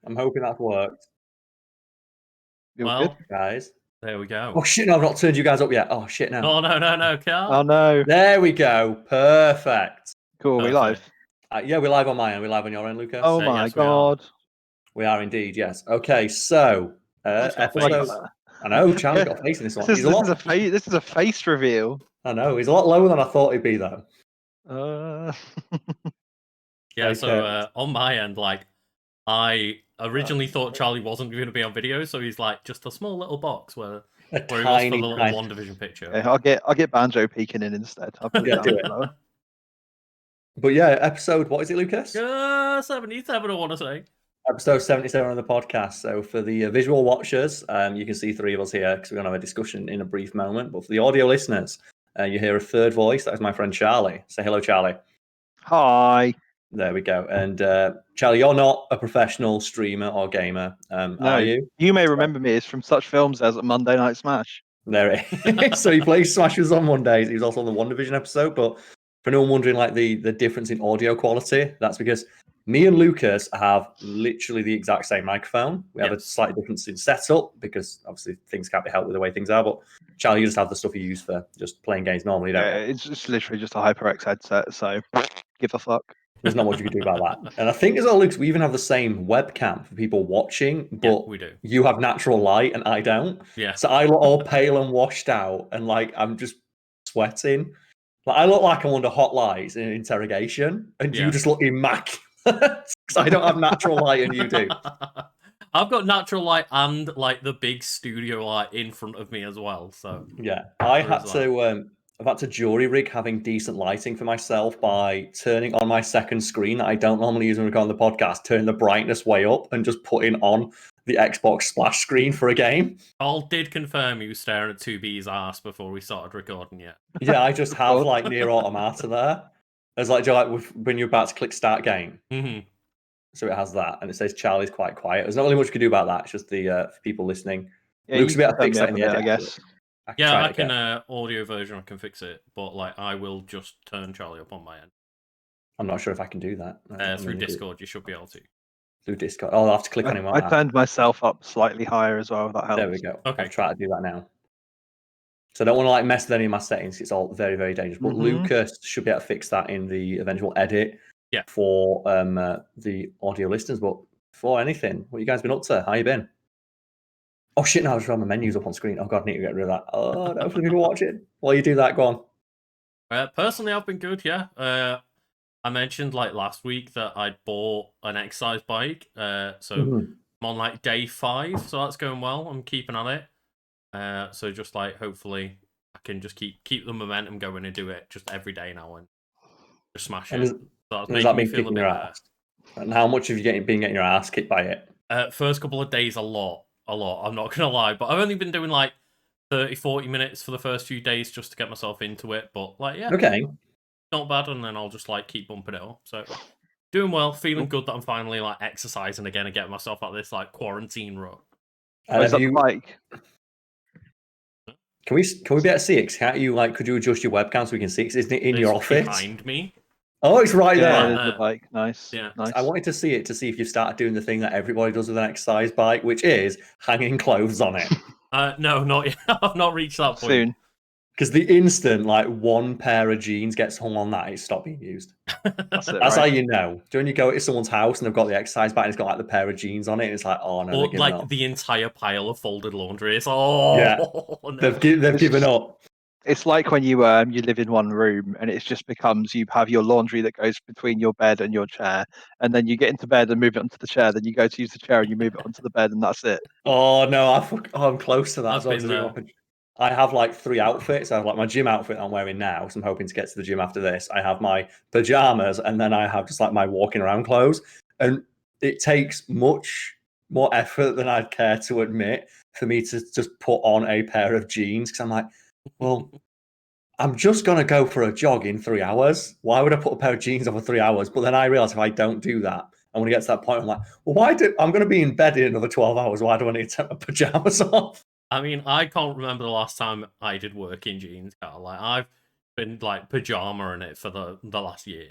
I'm hoping that's worked. You're good? Guys. There we go. Oh shit, no, I've not turned you guys up yet. Oh shit, no. Oh, no, Karl. Oh, no. There we go. Perfect. Cool, are we live? Yeah, we're live on my end. We're live on your end, Lucas. Oh my yes, god. We are indeed, yes. Okay, so episode. I know, Charlie's got a face in this one. This is a face reveal. I know, he's a lot lower than I thought he'd be, though. Yeah, Okay. so on my end, like, I originally thought Charlie wasn't going to be on video, so he's like just a small little box where he was for the little WandaVision picture. Okay, I'll get Banjo peeking in instead. I'll put it down do it. lower. But yeah, episode, what is it, Lucas? 77, I want to say. Episode 77 of the podcast. So for the visual watchers, you can see three of us here because we're going to have a discussion in a brief moment. But for the audio listeners, you hear a third voice. That is my friend Charlie. Say hello, Charlie. Hi. There we go. And Charlie, you're not a professional streamer or gamer, are you? You may remember me as from such films as Monday Night Smash. There it is. So he plays Smashers on Mondays. He was also on the WandaVision episode. But for anyone wondering, like the difference in audio quality, that's because me and Lucas have literally the exact same microphone. We have a slight difference in setup because obviously things can't be helped with the way things are. But Charlie, you just have the stuff you use for just playing games normally, don't you? It's literally just a HyperX headset, so give a fuck. There's not much you can do about that. And I think as well, Lucas, we even have the same webcam for people watching, but we do. You have natural light and I don't. Yeah. So I look all pale and washed out and like I'm just sweating. Like I look like I'm under hot lights in an interrogation, and you just look immaculate because I don't have natural light and you do. I've got natural light and like the big studio light in front of me as well. So yeah, I've had to jury rig having decent lighting for myself by turning on my second screen that I don't normally use when we're on the podcast, turning the brightness way up and just putting on the Xbox splash screen for a game. Karl did confirm he was staring at 2B's ass before we started recording yet. Yeah, I just have like near automata there. There's like, when you're about to click start game. Mm-hmm. So it has that, and it says Charlie's quite quiet. There's not really much you can do about that. It's just the for people listening. Yeah, Luke's a bit fix that in the edit, I guess. I can audio version. I can fix it, but like I will just turn Charlie up on my end. I'm not sure if I can do that through Discord. You should be able to. Through Discord, I'll have to click on him. I turned myself up slightly higher as well. That helps. There we go. Okay, I'll try to do that now. So I don't want to like mess with any of my settings. It's all very, very dangerous. But Lucas should be able to fix that in the eventual edit. Yeah. For the audio listeners, but before anything, what you guys been up to? How you been? Oh shit! No, I just ran my menus up on screen. Oh god, I need to get rid of that. Oh no, for people watching. While you do that, go on. Personally, I've been good. Yeah. I mentioned like last week that I'd bought an exercise bike. So I'm on like day 5, so that's going well. I'm keeping on it. So just like hopefully I can just keep the momentum going and do it just every day now and just smash it. So does that mean kicking your ass? And how much have you been getting your ass kicked by it? First couple of days, a lot. I'm not gonna lie, but I've only been doing like 30-40 minutes for the first few days just to get myself into it. But like, yeah, okay, not bad. And then I'll just like keep bumping it up. So doing well, feeling good that I'm finally like exercising again and getting myself out of this like quarantine rut. Is that the bike? Can we be able to see it? Can't you like? Could you adjust your webcam so we can see it? Isn't it in your office? Behind me. Oh, it's right there. The bike. Nice. Yeah. Nice. I wanted to see it to see if you started doing the thing that everybody does with an exercise bike, which is hanging clothes on it. No, not yet. I've not reached that point. Soon. Because the instant like one pair of jeans gets hung on that, it's stopped being used. That's how you know. Do when you go to someone's house and they've got the exercise bike and it's got like the pair of jeans on it, and it's like, oh no, or like the entire pile of folded laundry. It's no. They've given up. It's like when you live in one room and it just becomes you have your laundry that goes between your bed and your chair, and then you get into bed and move it onto the chair, then you go to use the chair and you move it onto the bed, and that's it. Oh no, I'm close to that. I have like 3 outfits. I have like my gym outfit I'm wearing now, so I'm hoping to get to the gym after this. I have my pajamas, and then I have just like my walking around clothes. And it takes much more effort than I'd care to admit for me to just put on a pair of jeans, because I'm like, well, I'm just going to go for a jog in 3 hours. Why would I put a pair of jeans on for 3 hours? But then I realize if I don't do that, and when I get to that point, I'm like, well, I'm going to be in bed in another 12 hours. Why do I need to take my pajamas off? I mean, I can't remember the last time I did work in jeans, Karl. Like, I've been like pajama in it for the last year.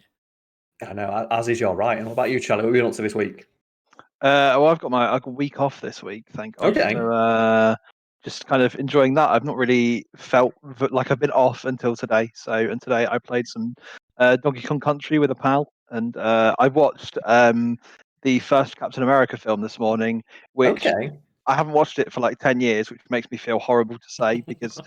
I know, as is your right. And what about you, Charlie? What have you been up to this week? Well, I've got a week off this week, thank God. Okay. So, just kind of enjoying that. I've not really felt like I've been off until today. And today I played some Donkey Kong Country with a pal, and I watched the first Captain America film this morning, which Okay. I haven't watched it for like 10 years, which makes me feel horrible to say because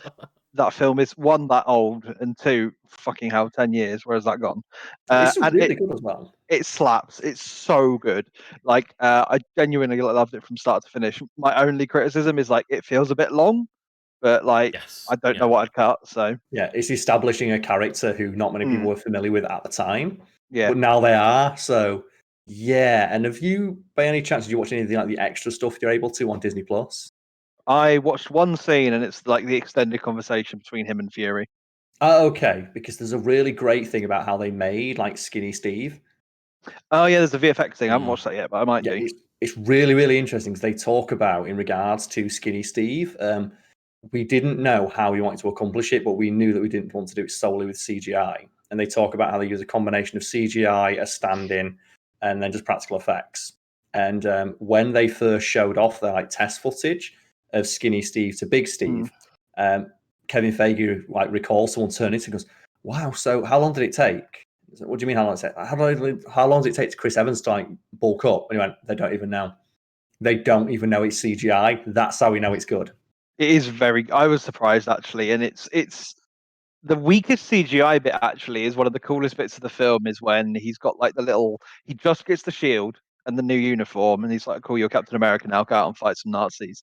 that film is one, that old, and two, fucking hell, 10 years. Where has that gone? This is And really good as well. it slaps. It's so good. Like, I genuinely loved it from start to finish. My only criticism is like it feels a bit long, but like Yes. I don't know what I'd cut. So Yeah, it's establishing a character who not many people were familiar with at the time, yeah, but now they are. So yeah. And have you, by any chance, did you watch anything like the extra stuff you're able to on Disney Plus? I watched one scene and it's like the extended conversation between him and Fury. Okay, because there's a really great thing about how they made like Skinny Steve. Oh yeah, there's a VFX thing. I haven't watched that yet, but I might Yeah, do. it's really, really interesting because they talk about in regards to Skinny Steve. We didn't know how we wanted to accomplish it, but we knew that we didn't want to do it solely with CGI. And they talk about how they use a combination of CGI, a stand-in, and then just practical effects. And when they first showed off their like test footage of Skinny Steve to Big Steve, Kevin Feige like recalls someone turning to and goes, "Wow, so how long did it take?" Like, what do you mean how long did it take? How long does it take to Chris Evans to like bulk up? And he went, "They don't even know. They don't even know it's CGI. That's how we know it's good." It is very. I was surprised actually, and it's the weakest CGI bit actually is one of the coolest bits of the film is when he's got like he just gets the shield and the new uniform and he's like, cool, you're Captain America now, go out and fight some Nazis.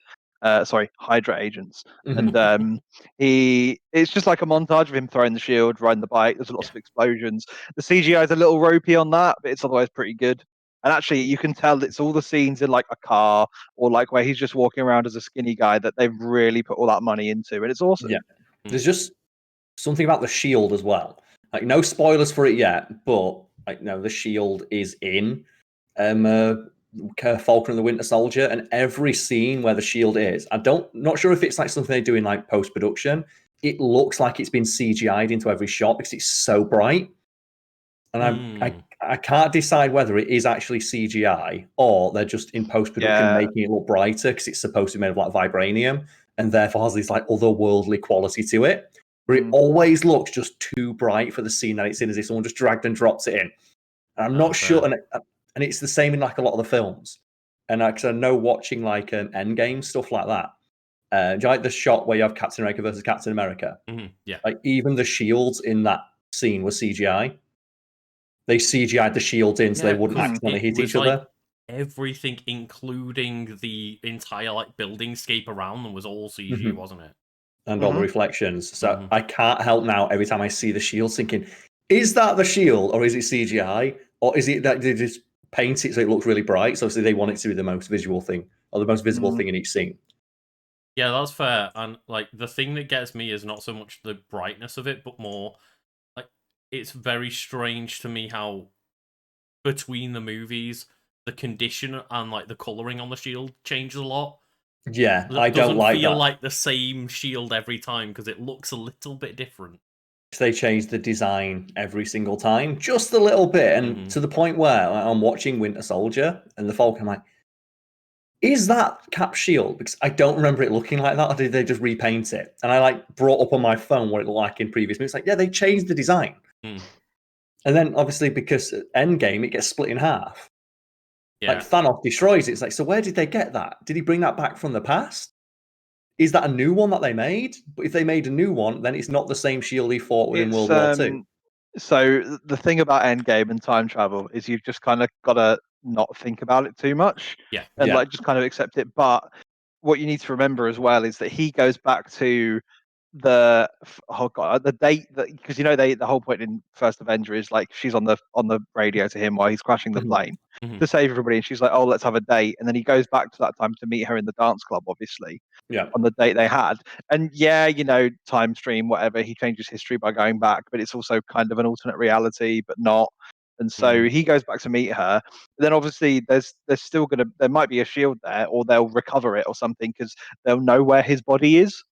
Sorry, Hydra agents. And it's just like a montage of him throwing the shield, riding the bike. There's lots of explosions. The CGI is a little ropey on that, but it's otherwise pretty good. And actually, you can tell it's all the scenes in like a car or like where he's just walking around as a skinny guy that they've really put all that money into, and it's awesome. Yeah, there's just something about the shield as well. Like no spoilers for it yet, but like no, the shield is in Falcon and the Winter Soldier, and every scene where the shield is, not sure if it's like something they do in like post production. It looks like it's been CGI'd into every shot because it's so bright, and I can't decide whether it is actually CGI or they're just in post production making it look brighter because it's supposed to be made of like vibranium and therefore has this like otherworldly quality to it. But it always looks just too bright for the scene that it's in, as if someone just dragged and dropped it in. And I'm not sure, and it's the same in like a lot of the films. And because I know watching like Endgame stuff like that, do you like the shot where you have Captain America versus Captain America? Yeah, like even the shields in that scene were CGI. They CGI'd the shields in so they wouldn't accidentally hit each other. Everything, including the entire like building scape around them, was all CG, wasn't it? And all the reflections. So I can't help now every time I see the shield thinking, is that the shield or is it CGI? Or is it that they just paint it so it looks really bright? So obviously they want it to be the most visual thing or the most visible thing in each scene. Yeah, that's fair. And like the thing that gets me is not so much the brightness of it, but more like it's very strange to me how between the movies the condition and like the coloring on the shield changes a lot. Yeah, I don't like that. Doesn't feel like the same shield every time because it looks a little bit different. They change the design every single time, just a little bit, and to the point where I'm watching Winter Soldier and the Falcon, I'm like, is that Cap shield? Because I don't remember it looking like that, or did they just repaint it? And I like brought up on my phone what it looked like in previous movies. Like, yeah, they changed the design. And then obviously because Endgame, it gets split in half. Yeah. Like Thanos destroys it. It's like, so where did they get that? Did he bring that back from the past? Is that a new one that they made? But if they made a new one, then it's not the same shield he fought with in World War II. So the thing about Endgame and time travel is you've just kind of got to not think about it too much, and like just kind of accept it. But what you need to remember as well is that he goes back to the date that, because you know the whole point in First Avenger is like she's on the radio to him while he's crashing the plane to save everybody, and she's like, oh, let's have a date, and then he goes back to that time to meet her in the dance club, obviously on the date they had. And time stream, whatever, he changes history by going back, but it's also kind of an alternate reality but not. And so he goes back to meet her. Then obviously there's still there might be a shield there, or they'll recover it or something because they'll know where his body is.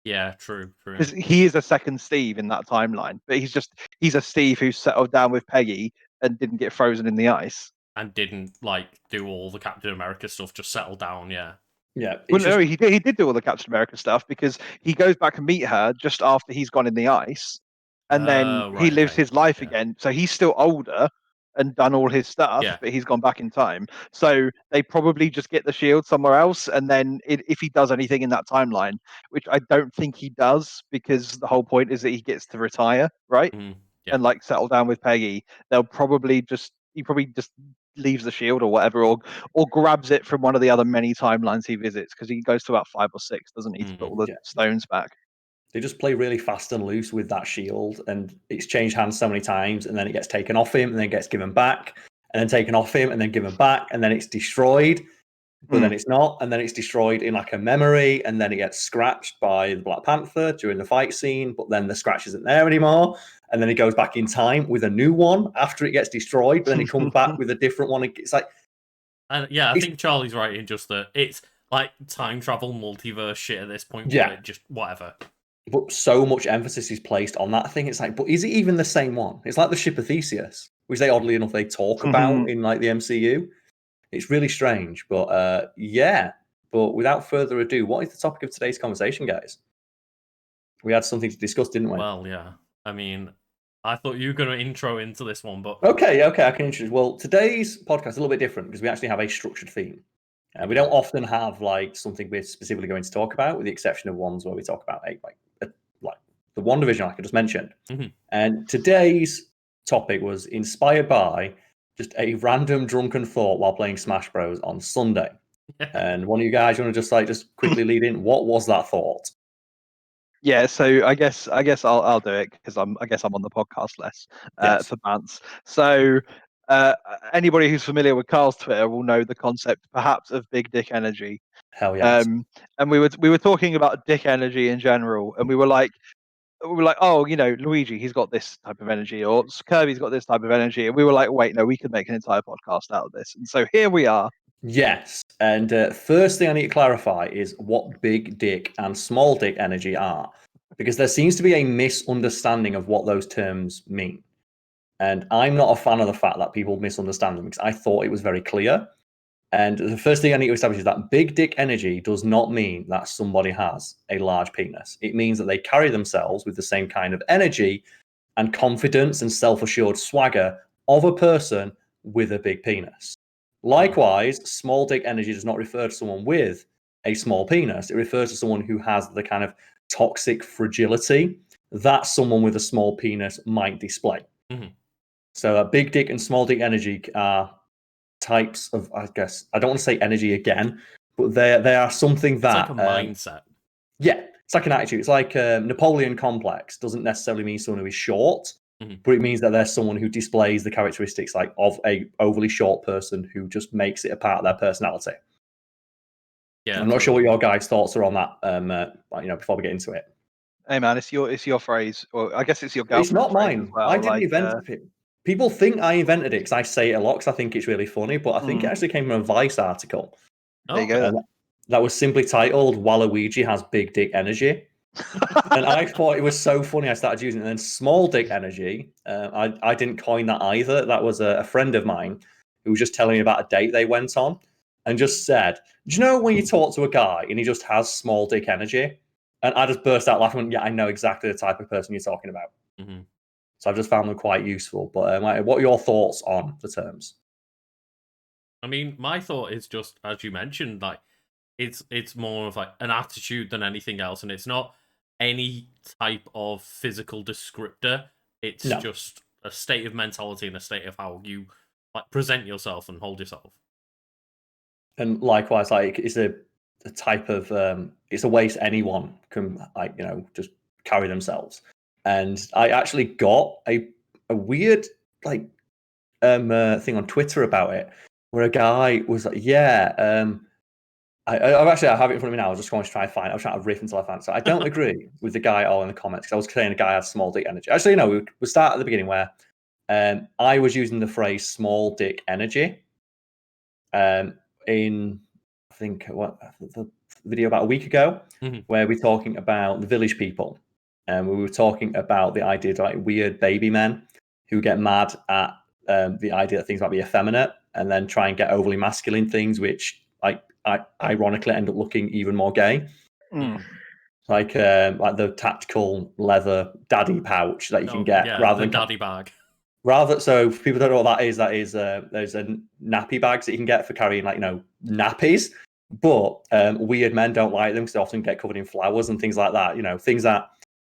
Yeah, true. Because he is a second Steve in that timeline, but he's a Steve who settled down with Peggy and didn't get frozen in the ice. and didn't like do all the Captain America stuff, just settle down. Yeah. Yeah. Well, no, he did do all the Captain America stuff because he goes back and meet her just after he's gone in the ice, and then he Right, lives okay. his life Yeah. again. So he's still older and done all his stuff, Yeah. but he's gone back in time. So they probably just get the shield somewhere else, and then if he does anything in that timeline, which I don't think he does, because the whole point is that he gets to retire, right? Yeah. And like settle down with Peggy. He probably just leaves the shield or whatever, or grabs it from one of the other many timelines he visits, because he goes to about 5 or 6, doesn't he, to put all the stones back. They just play really fast and loose with that shield, and it's changed hands so many times, and then it gets taken off him, and then gets given back, and then taken off him, and then given back, and then it's destroyed, but then it's not, and then it's destroyed in like a memory, and then it gets scratched by the Black Panther during the fight scene, but then the scratch isn't there anymore, and then it goes back in time with a new one after it gets destroyed, but then it comes back with a different one. It's like, and yeah, I think Charlie's right in just that it's like time travel multiverse shit at this point. Yeah. Where it just whatever. But so much emphasis is placed on that thing. It's like, but is it even the same one? It's like the ship of Theseus, which they oddly enough they talk about in like the MCU. It's really strange, but yeah. But without further ado, what is the topic of today's conversation, guys? We had something to discuss, didn't we? Well, yeah. I mean, I thought you were going to intro into this one, but okay, I can introduce. Well, today's podcast is a little bit different because we actually have a structured theme. We don't often have like something we're specifically going to talk about, with the exception of ones where we talk about like the WandaVision, like I just mentioned. And today's topic was inspired by just a random drunken thought while playing Smash Bros on Sunday. And one of you guys, you want to just quickly lead in? What was that thought? Yeah, so I guess I'll do it, because I guess I'm on the podcast less for Bants. So anybody who's familiar with Karl's Twitter will know the concept, perhaps, of big dick energy. Hell yes. And we were talking about dick energy in general, and we were like, oh, Luigi, he's got this type of energy, or Kirby's got this type of energy, and we were like, wait, no, we could make an entire podcast out of this. And so here we are. Yes, and first thing I need to clarify is what big dick and small dick energy are, because there seems to be a misunderstanding of what those terms mean. And I'm not a fan of the fact that people misunderstand them, because I thought it was very clear. And the first thing I need to establish is that big dick energy does not mean that somebody has a large penis. It means that they carry themselves with the same kind of energy and confidence and self-assured swagger of a person with a big penis. Likewise, small dick energy does not refer to someone with a small penis. It refers to someone who has the kind of toxic fragility that someone with a small penis might display. So big dick and small dick energy are types of, I guess, I don't want to say energy again, but they are something that... It's like a mindset. Yeah, it's like an attitude. It's like Napoleon complex doesn't necessarily mean someone who is short, but it means that there's someone who displays the characteristics like of a overly short person who just makes it a part of their personality. Yeah, I'm not sure what your guys' thoughts are on that. Before we get into it. Hey man, it's your phrase, or I guess it's your girlfriend's. It's not mine. As well. I didn't invent it. People think I invented it because I say it a lot because I think it's really funny, but I think it actually came from a Vice article. There you go. That was simply titled "Waluigi has big dick energy." And I thought it was so funny, I started using it. And then small dick energy, I didn't coin that either. That was a friend of mine who was just telling me about a date they went on and just said, do you know when you talk to a guy and he just has small dick energy? And I just burst out laughing. Yeah, I know exactly the type of person you're talking about. So I've just found them quite useful. But what are your thoughts on the terms? I mean, my thought is just, as you mentioned, like it's more of like an attitude than anything else, and it's not any type of physical descriptor. It's just a state of mentality and a state of how you like present yourself and hold yourself. And likewise, like it's a type of it's a way anyone can just carry themselves. And I actually got a weird thing on Twitter about it, where a guy was like, I have it in front of me now. I was just going to try and find it. I was trying to riff until I found it. So I don't agree with the guy all in the comments, because I was saying a guy has small dick energy. Actually, no, we start at the beginning where I was using the phrase small dick energy in, I think, the video about a week ago, where we're talking about the village people. And we were talking about the idea of like weird baby men who get mad at the idea that things might be effeminate. and then try and get overly masculine things, which ironically end up looking even more gay. Like the tactical leather daddy pouch that you can get rather than daddy bag. So if people don't know what that is there's a nappy bags that you can get for carrying nappies, but weird men don't like them because they often get covered in flowers and things like that. Things that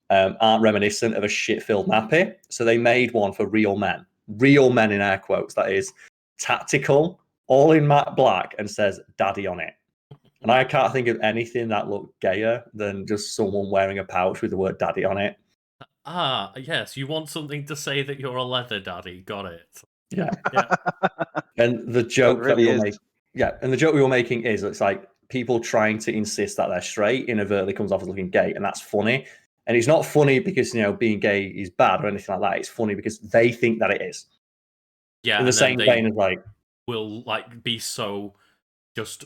aren't reminiscent of a shit-filled nappy. So they made one for real men in air quotes, that is tactical, all in matte black, and says daddy on it. And I can't think of anything that looked gayer than just someone wearing a pouch with the word daddy on it. Ah, yes, you want something to say that you're a leather daddy. Got it. Yeah. And the joke that we were making is it's like people trying to insist that they're straight inadvertently comes off as looking gay, and that's funny. And it's not funny because being gay is bad or anything like that. It's funny because they think that it is. Yeah. In the same vein as will be so just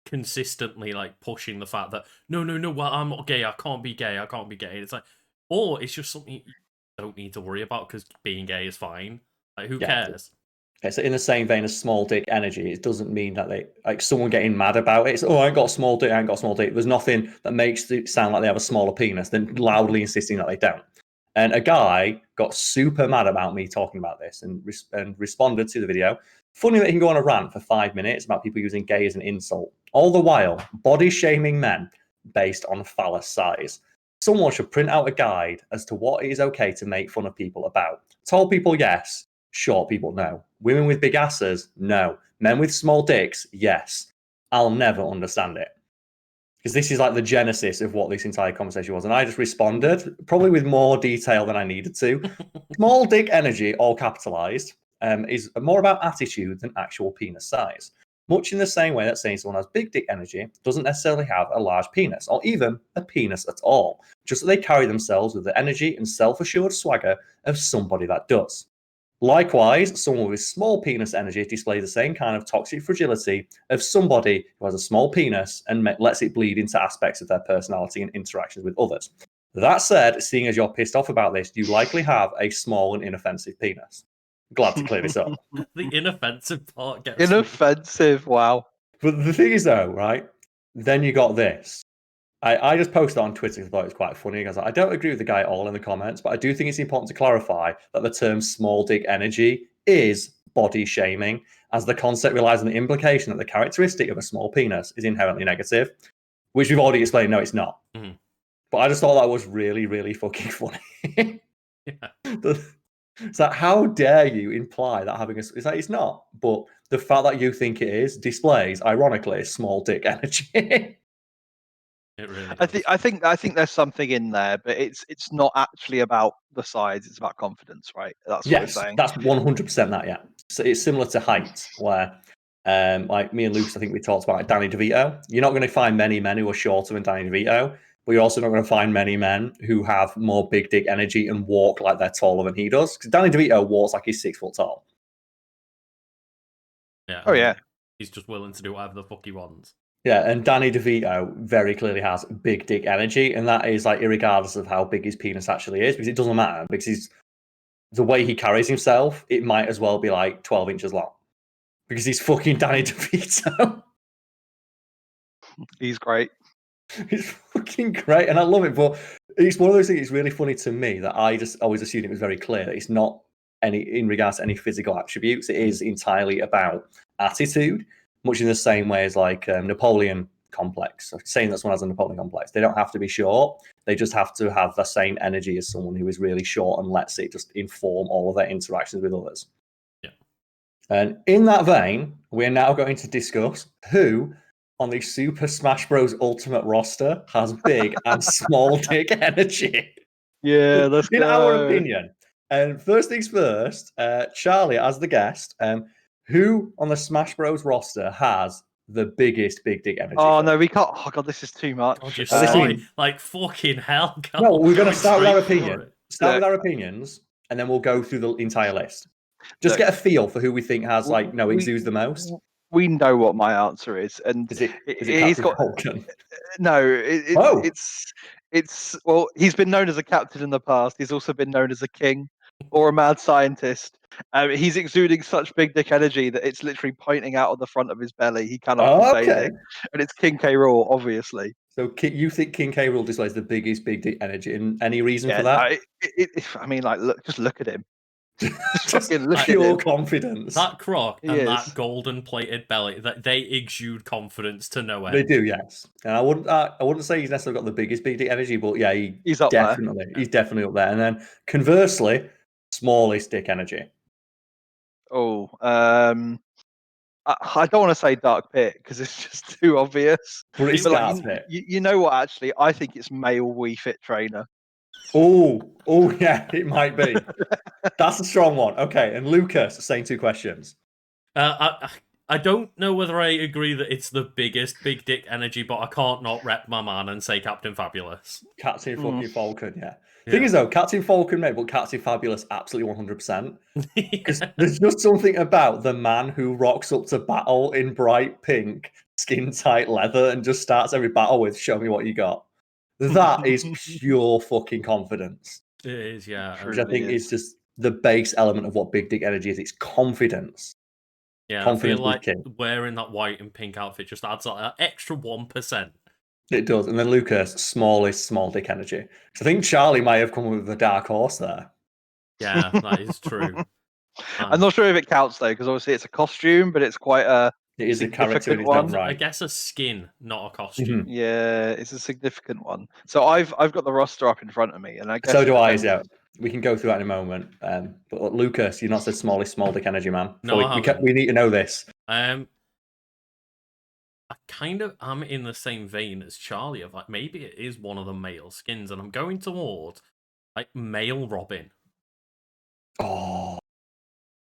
consistently pushing the fact that no, well, I'm not gay, I can't be gay. It's like, or it's just something you don't need to worry about because being gay is fine. Who cares? So in the same vein as small dick energy, it doesn't mean that they someone getting mad about it. It's I ain't got a small dick, There's nothing that makes it sound like they have a smaller penis than loudly insisting that they don't. And a guy got super mad about me talking about this and responded to the video. Funny that he can go on a rant for 5 minutes about people using gay as an insult. All the while, body shaming men based on phallus size. Someone should print out a guide as to what it is okay to make fun of people about. Tall people, yes. Short people, no. Women with big asses, no. Men with small dicks, yes. I'll never understand it. Because this is the genesis of what this entire conversation was. And I just responded, probably with more detail than I needed to. Small dick energy, all capitalized, is more about attitude than actual penis size. Much in the same way that saying someone has big dick energy doesn't necessarily have a large penis, or even a penis at all. Just that they carry themselves with the energy and self-assured swagger of somebody that does. Likewise, someone with small penis energy displays the same kind of toxic fragility of somebody who has a small penis and lets it bleed into aspects of their personality and interactions with others. That said, seeing as you're pissed off about this, you likely have a small and inoffensive penis. Glad to clear this up. The inoffensive part gets inoffensive, wow. But the thing is though, right? Then you got this. I just posted on Twitter because I thought it was quite funny. I don't agree with the guy at all in the comments, but I do think it's important to clarify that the term small dick energy is body shaming, as the concept relies on the implication that the characteristic of a small penis is inherently negative, which we've already explained, no, it's not. Mm-hmm. But I just thought that was really, really fucking funny. It's like, how dare you imply that having it's like, it's not. But the fact that you think it is displays, ironically, small dick energy. It really does. I think there's something in there, but it's not actually about the size, it's about confidence, right? That's what you're saying. That's 100% that, yeah. So it's similar to height, where me and Luke, I think we talked about Danny DeVito. You're not going to find many men who are shorter than Danny DeVito, but you're also not going to find many men who have more big dick energy and walk like they're taller than he does. Because Danny DeVito walks like he's 6 foot tall. Yeah. Oh yeah. He's just willing to do whatever the fuck he wants. Yeah, and Danny DeVito very clearly has big dick energy, and that is irregardless of how big his penis actually is, because it doesn't matter, because the way he carries himself, it might as well be 12 inches long, because he's fucking Danny DeVito. He's great. He's fucking great, and I love it, but it's one of those things. It's really funny to me that I just always assumed it was very clear that it's not in regards to any physical attributes. It is entirely about attitude. Much in the same way as Napoleon complex. So saying that someone has a Napoleon complex, they don't have to be short. They just have to have the same energy as someone who is really short and lets it just inform all of their interactions with others. Yeah. And in that vein, we're now going to discuss who on the Super Smash Bros. Ultimate roster has big and small dick energy. Yeah, let's go. In our opinion. And first things first, Charlie, as the guest, who on the Smash Bros. Roster has the biggest big dick energy? Oh, no, we can't. Oh, God, this is too much. Oh, just fucking hell. No, we're going to start with our opinion. Start with our opinions, and then we'll go through the entire list. Just get a feel for who we think has, exudes the most. We know what my answer is. And is it he's got Vulcan? No, it's well, he's been known as a captain in the past. He's also been known as a king. or a mad scientist. He's exuding such big dick energy that it's literally pointing out of the front of his belly. He cannot contain Okay. it. And it's King K. Rool, obviously. So you think King K. Rool displays the biggest big dick energy? And any reason for Yeah, that? I mean, like, just look at him. Just Just fucking look at pure him. confidence. That croc He and is. that golden plated belly, that they exude confidence to no end. They do, yes. And I wouldn't say he's necessarily got the biggest big dick energy, but yeah, He's up definitely, there. he's definitely up there. And then conversely, smallest dick energy. Oh, I don't want to say Dark Pit because it's just too obvious. But it's But like, Dark Pit. you know what? Actually, I think it's male Wii Fit trainer. Oh, yeah, it might be. That's a strong one. Okay, and Lucas, same two questions. I don't know whether I agree that it's the biggest big dick energy, but I can't not rep my man and say Captain Fabulous. Captain fucking Falcon, yeah. Yeah. Thing is though, Captain Falcon, mate, but Captain Fabulous, absolutely 100%. Because there's just something about the man who rocks up to battle in bright pink, skin tight leather, and just starts every battle with "Show me what you got." That is pure fucking confidence. It is, yeah. Which I think is just the base element of what big dick energy is. It's confidence. Yeah, Confidence I feel like is king. wearing that white and pink outfit just adds like that extra 1%. It does. And then Lucas, smallest small dick energy. So I think Charlie might have come with a dark horse there. Yeah, that is true. I'm not sure if it counts though, because obviously it's a costume, but it's quite a It is a character in significant its one. own right. I guess a skin, not a costume. Yeah, it's a significant one. So I've got the roster up in front of me, and I guess So do I. Yeah, we can go through that in a moment. But Lucas, you're not the smallest small dick energy man. No, I haven't. We need to know this. I kind of am in the same vein as Charlie of like maybe it is one of the male skins, and I'm going towards like male Robin. Oh,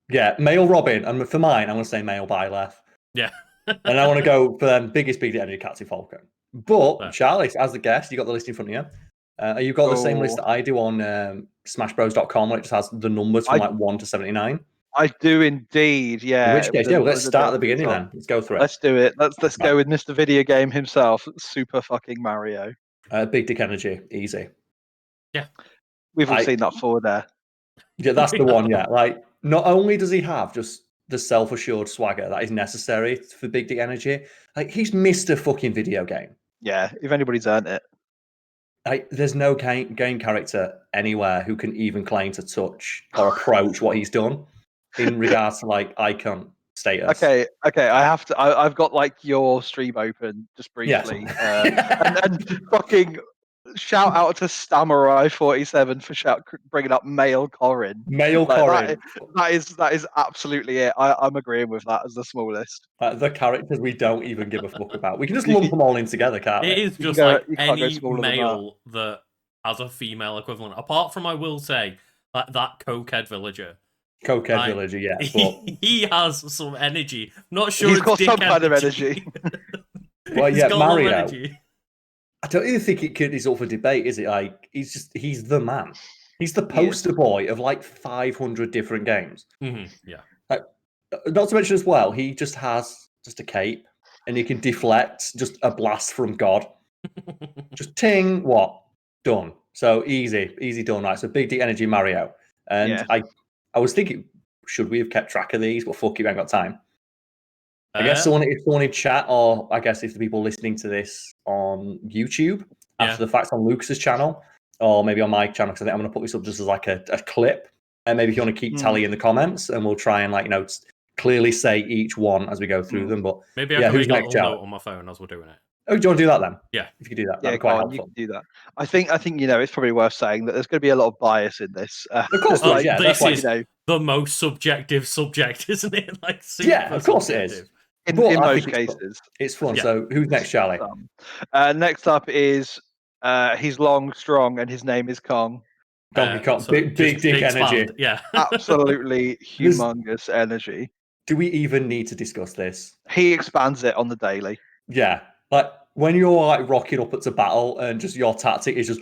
yeah, male Robin, and for mine, I'm going to say male Byleth. Yeah, and I want to go for them biggest big dick energy, Captain Falcon. But Charlie, as the guest, you got the list in front of you. You've got the same list that I do on SmashBros.com, where it just has the numbers from like 1 to 79. I do indeed, yeah. In which case, yeah, let's start at the beginning then. Let's go through it. Let's do it. Let's go with Mr. Video Game himself, Super fucking Mario. Big dick energy, easy. Yeah. We've all seen that forward there. Yeah, that's the one, yeah. Like, not only does he have just the self-assured swagger that is necessary for big dick energy, like, he's Mr. fucking video game. Yeah, if anybody's earned it. Like, there's no game character anywhere who can even claim to touch or approach what he's done in regards to like icon status. Okay. I have to. I've got like your stream open just briefly, and fucking shout out to Stamurai47 for bringing up male Corin. Corin. That is absolutely it. I'm agreeing with that as the smallest. The characters we don't even give a fuck about. We can just lump them all in together, can't we? It is just like any male that has a female equivalent. Apart from, I will say, that cokehead villager. Cokehead villager, yeah. But he has some energy. Not sure he's it's got some kind of energy. Well, yeah, Mario. I don't even think it's up for debate, is it? Like, he's the man. He's the poster boy of like 500 different games. Mm-hmm, yeah. Like, not to mention as well, he just has a cape and he can deflect just a blast from God. Just ting, what? Done. So easy done, right? So big dick energy Mario. And I was thinking, should we have kept track of these? But fuck it, we ain't got time. I guess someone in chat, or I guess if the people listening to this on YouTube after the fact on Lucas's channel, or maybe on my channel, because I think I'm going to put this up just as like a clip. And maybe if you want to keep tally in the comments, and we'll try and clearly say each one as we go through them. But maybe I can make a little note on my phone as we're doing it. Oh, do you want to do that then? Yeah, if you could do that, that'd be quite helpful. You can do that. I think it's probably worth saying that there's going to be a lot of bias in this. Of course, this is the most subjective subject, isn't it? Like, of course it is. In most cases, it's fun. So, who's next, Charlie? Next up is he's long, strong, and his name is Kong. Donkey Kong, big dick energy. Yeah, absolutely humongous energy. Do we even need to discuss this? He expands it on the daily. Yeah, like when you're like rocking up to battle and just your tactic is just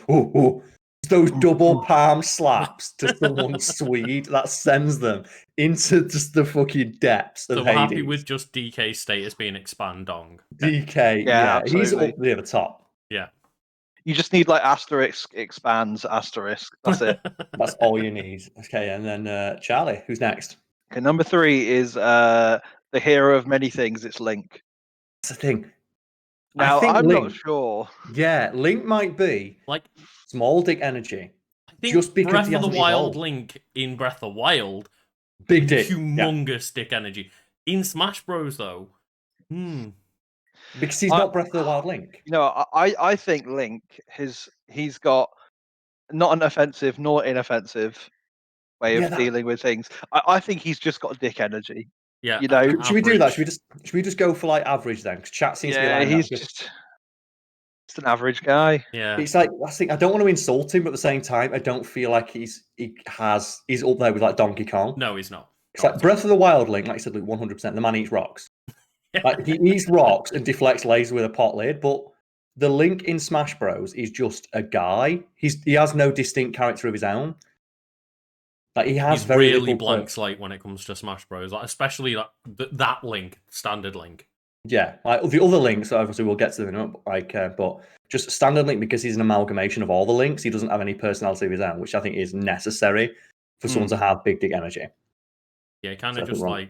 those double palm slaps to someone's Swede that sends them into just the fucking depths of Hades. So we're happy with just DK's status being expand dong. DK, yeah, he's up near the top. Yeah. You just need like asterisk expands asterisk. That's it. That's all you need. Okay, and then Charlie, who's next? Okay, number 3 is the hero of many things. It's Link. That's the thing. Now, I think I'm Link, not sure. Yeah, Link might be Like, small dick energy. I think Just because Breath he of the hasn't Wild evolved. Link in Breath of the Wild, Big dick. humongous dick energy. In Smash Bros, though, because he's not Breath of the Wild Link. You know, I think Link he's got not an offensive nor inoffensive way of dealing with things. I think he's just got dick energy. yeah. You know, Should we do that? Should we just go for like average then? Because chat seems to be lining he's up. just an average guy. Yeah, It's like I don't want to insult him, but at the same time, I don't feel like he's up there with like Donkey Kong. no, he's not. It's like Breath of the Wild Link, like I said, like 100%. The man eats rocks. Like he eats rocks and deflects lasers with a pot lid, but the Link in Smash Bros is just a guy. He has no distinct character of his own. Like he has He's very really little blank slate when it comes to Smash Bros. Like, especially like that Link, standard Link. Yeah, like the other links, obviously we'll get to them. But just standard Link, because he's an amalgamation of all the links. He doesn't have any personality of his own, which I think is necessary for someone to have big dick energy. Yeah, kind of just like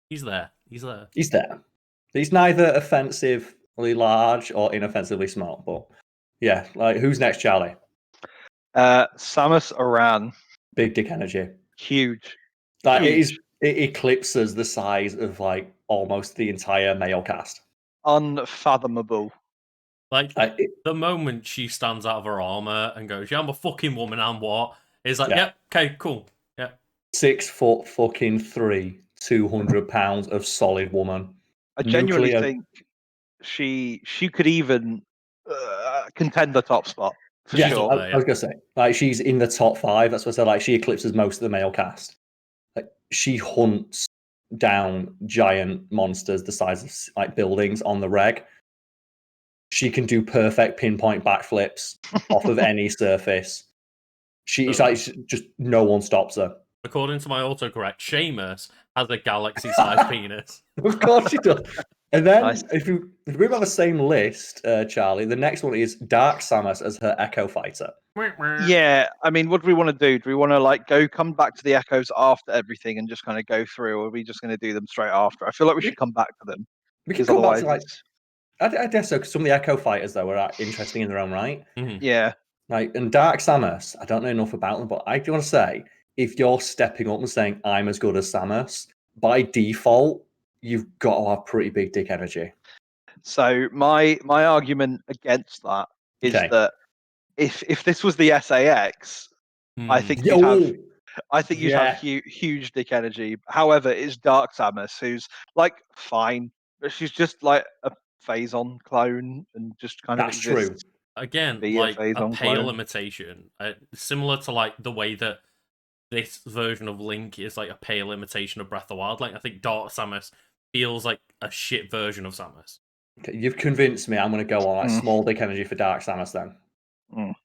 he's there. He's there. He's there. He's neither offensively large or inoffensively small. But yeah, like who's next, Charlie? Samus Aran. Big dick energy. Huge. Like Huge. It eclipses the size of like almost the entire male cast. Unfathomable. Like the moment she stands out of her armor and goes, "Yeah, I'm a fucking woman. I'm what?" It's like, "Yep, okay, cool, yeah." 6 foot fucking 3, 200 pounds of solid woman. I genuinely think she could even contend the top spot for sure. I was gonna say, like she's in the top 5. That's what I said. Like she eclipses most of the male cast. Like she hunts down giant monsters the size of like buildings on the reg. She can do perfect pinpoint backflips off of any surface. She's like just no one stops her. According to my autocorrect, Seamus has a galaxy-sized penis. Of course she does. And then if we have the same list, Charlie, the next one is Dark Samus as her Echo Fighter. Yeah, I mean, what do we want to do? Do we want to like come back to the echoes after everything and just kind of go through, or are we just going to do them straight after? I feel like we should come back to them. We can come back to like, I guess so, because some of the Echo Fighters though are interesting in their own right. Mm-hmm. Yeah, like and Dark Samus, I don't know enough about them, but I do want to say, if you're stepping up and saying I'm as good as Samus, by default, you've got to have pretty big dick energy. So my argument against that is that if this was the SAX, I think you'd have huge dick energy. However, it's Dark Samus, who's like fine, but she's just like a Phazon clone and just kind of exists. True. Again, like a pale imitation, similar to like the way that this version of Link is like a pale imitation of Breath of the Wild. Like I think Dark Samus feels like a shit version of Samus. Okay, you've convinced me. I'm going to go on like small dick energy for Dark Samus then. The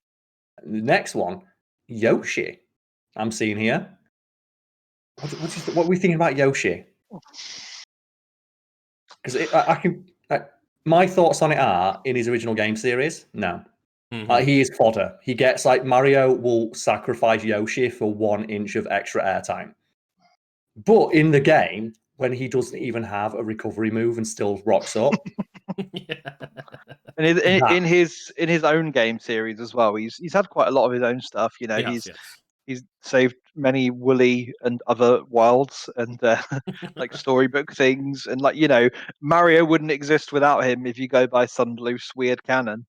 next one, Yoshi. I'm seeing here. What are we thinking about Yoshi? Because my thoughts on it are in his original game series. No, he is fodder. He gets like Mario will sacrifice Yoshi for 1 inch of extra airtime, but in the game when he doesn't even have a recovery move and still rocks up. And in his own game series as well, he's had quite a lot of his own stuff. You know, he's saved many woolly and other wilds and like storybook things, and like Mario wouldn't exist without him if you go by Sunblue's weird canon.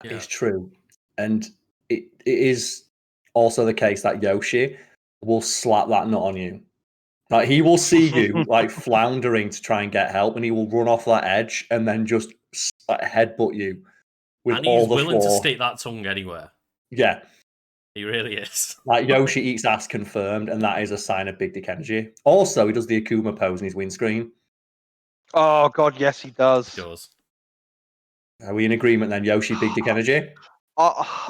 It's true, and it is also the case that Yoshi will slap that nut on you. Like he will see you like floundering to try and get help, and he will run off that edge and then just headbutt you with and all the he's willing to stick that tongue anywhere. Yeah, he really is. Like Yoshi eats ass confirmed, and that is a sign of big dick energy. Also, he does the Akuma pose in his windscreen. Oh god, yes, he does. He does. Are we in agreement then? Yoshi, big dick energy.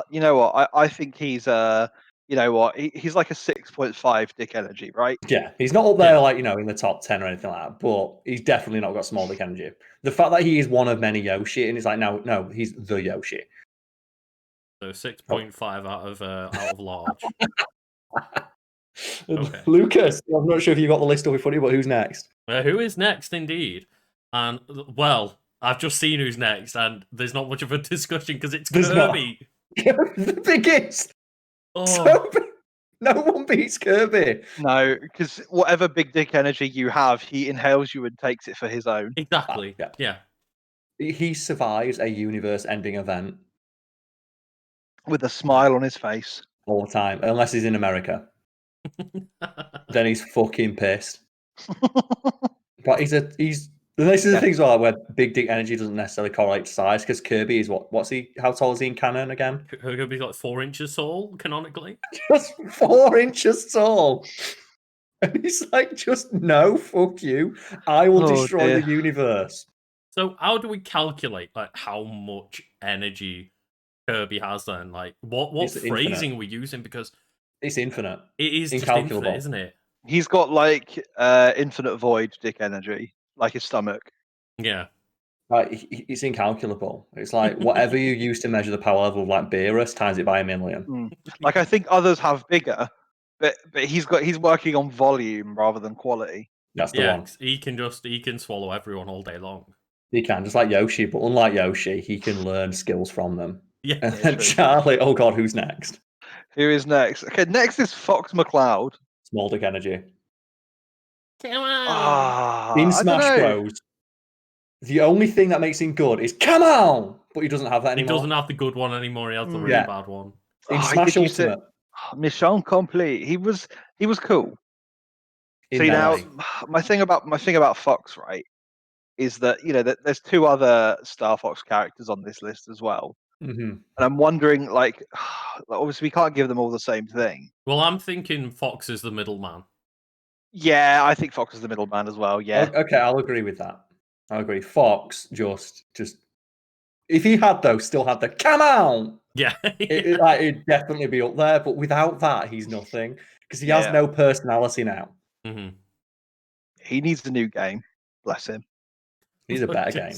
You know what? I think he's you know what? He's like a 6.5 dick energy, right? Yeah, he's not up there like in the top 10 or anything like that, but he's definitely not got small dick energy. The fact that he is one of many Yoshi, and it's like no, he's the Yoshi. So 6.5 out of large. Okay. Lucas, I'm not sure if you got the list up in front of you, but who's next? Who is next, indeed? And, well, I've just seen who's next, and there's not much of a discussion because it's Kirby. The biggest. Oh. So big. No one beats Kirby. No, because whatever big dick energy you have, he inhales you and takes it for his own. Exactly. Yeah. He survives a universe-ending event with a smile on his face all the time, unless he's in America. Then he's fucking pissed. But this is the thing as well, where big dick energy doesn't necessarily correlate to size, because Kirby is what's he? How tall is he in canon again? Kirby's like 4 inches tall, canonically. Just 4 inches tall. And he's like, just no, fuck you. I will destroy the universe. So how do we calculate like how much energy Kirby has then? Like what phrasing infinite. are we using? Because it's infinite. It is incalculable, just infinite, isn't it? He's got like infinite void dick energy, like his stomach. Yeah. Like it's incalculable. It's like whatever you use to measure the power level of like Beerus times it by 1,000,000. Like I think others have bigger, but he's working on volume rather than quality. That's the one. He can swallow everyone all day long. He can, just like Yoshi, but unlike Yoshi, he can learn skills from them. Yeah. And then Charlie, oh god, who's next? Who is next? Okay, next is Fox McCloud. Small dick energy. Come on. In Smash Bros, the only thing that makes him good is come on, but he doesn't have that anymore. He doesn't have the good one anymore. He has the really bad one. In Smash Ultimate, Mission complete. He was cool. See now, my thing about Fox, right, is that that there's 2 other Star Fox characters on this list as well, and I'm wondering, like, obviously we can't give them all the same thing. Well, I'm thinking Fox is the middleman. Yeah, I think Fox is the middleman as well. Yeah. Okay, I'll agree with that. I agree. Fox just if he had still had the come on. Yeah. It'd definitely be up there, but without that, he's nothing because he has no personality now. Mm-hmm. He needs a new game. Bless him. He needs a better game.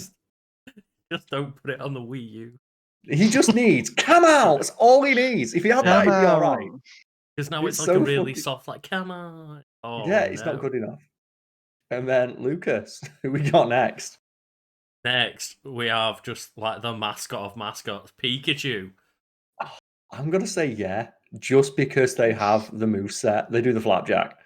Just don't put it on the Wii U. He just needs come on. That's all he needs. If he had that, he'd be all right. Because now it's like a really soft, like come on. Oh, yeah, it's not good enough. And then Lucas, who we got next? Next, we have just like the mascot of mascots, Pikachu. I'm gonna say yeah, just because they have the moveset. They do the flapjack.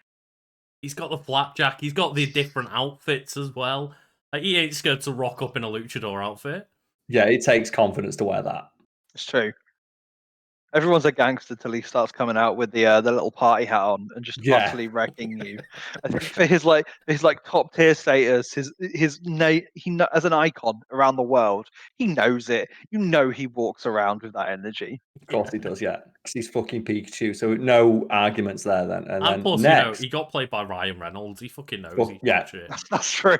He's got the flapjack. He's got the different outfits as well. Like, he ain't scared to rock up in a luchador outfit. Yeah, it takes confidence to wear that. It's true. Everyone's a gangster till he starts coming out with the little party hat on and just utterly wrecking you. I think for his top tier status, his name, as an icon around the world, he knows it. He walks around with that energy. Of course he does, yeah. Because he's fucking Pikachu, so no arguments there then. And then plus, next, he got played by Ryan Reynolds. He fucking knows. That's true.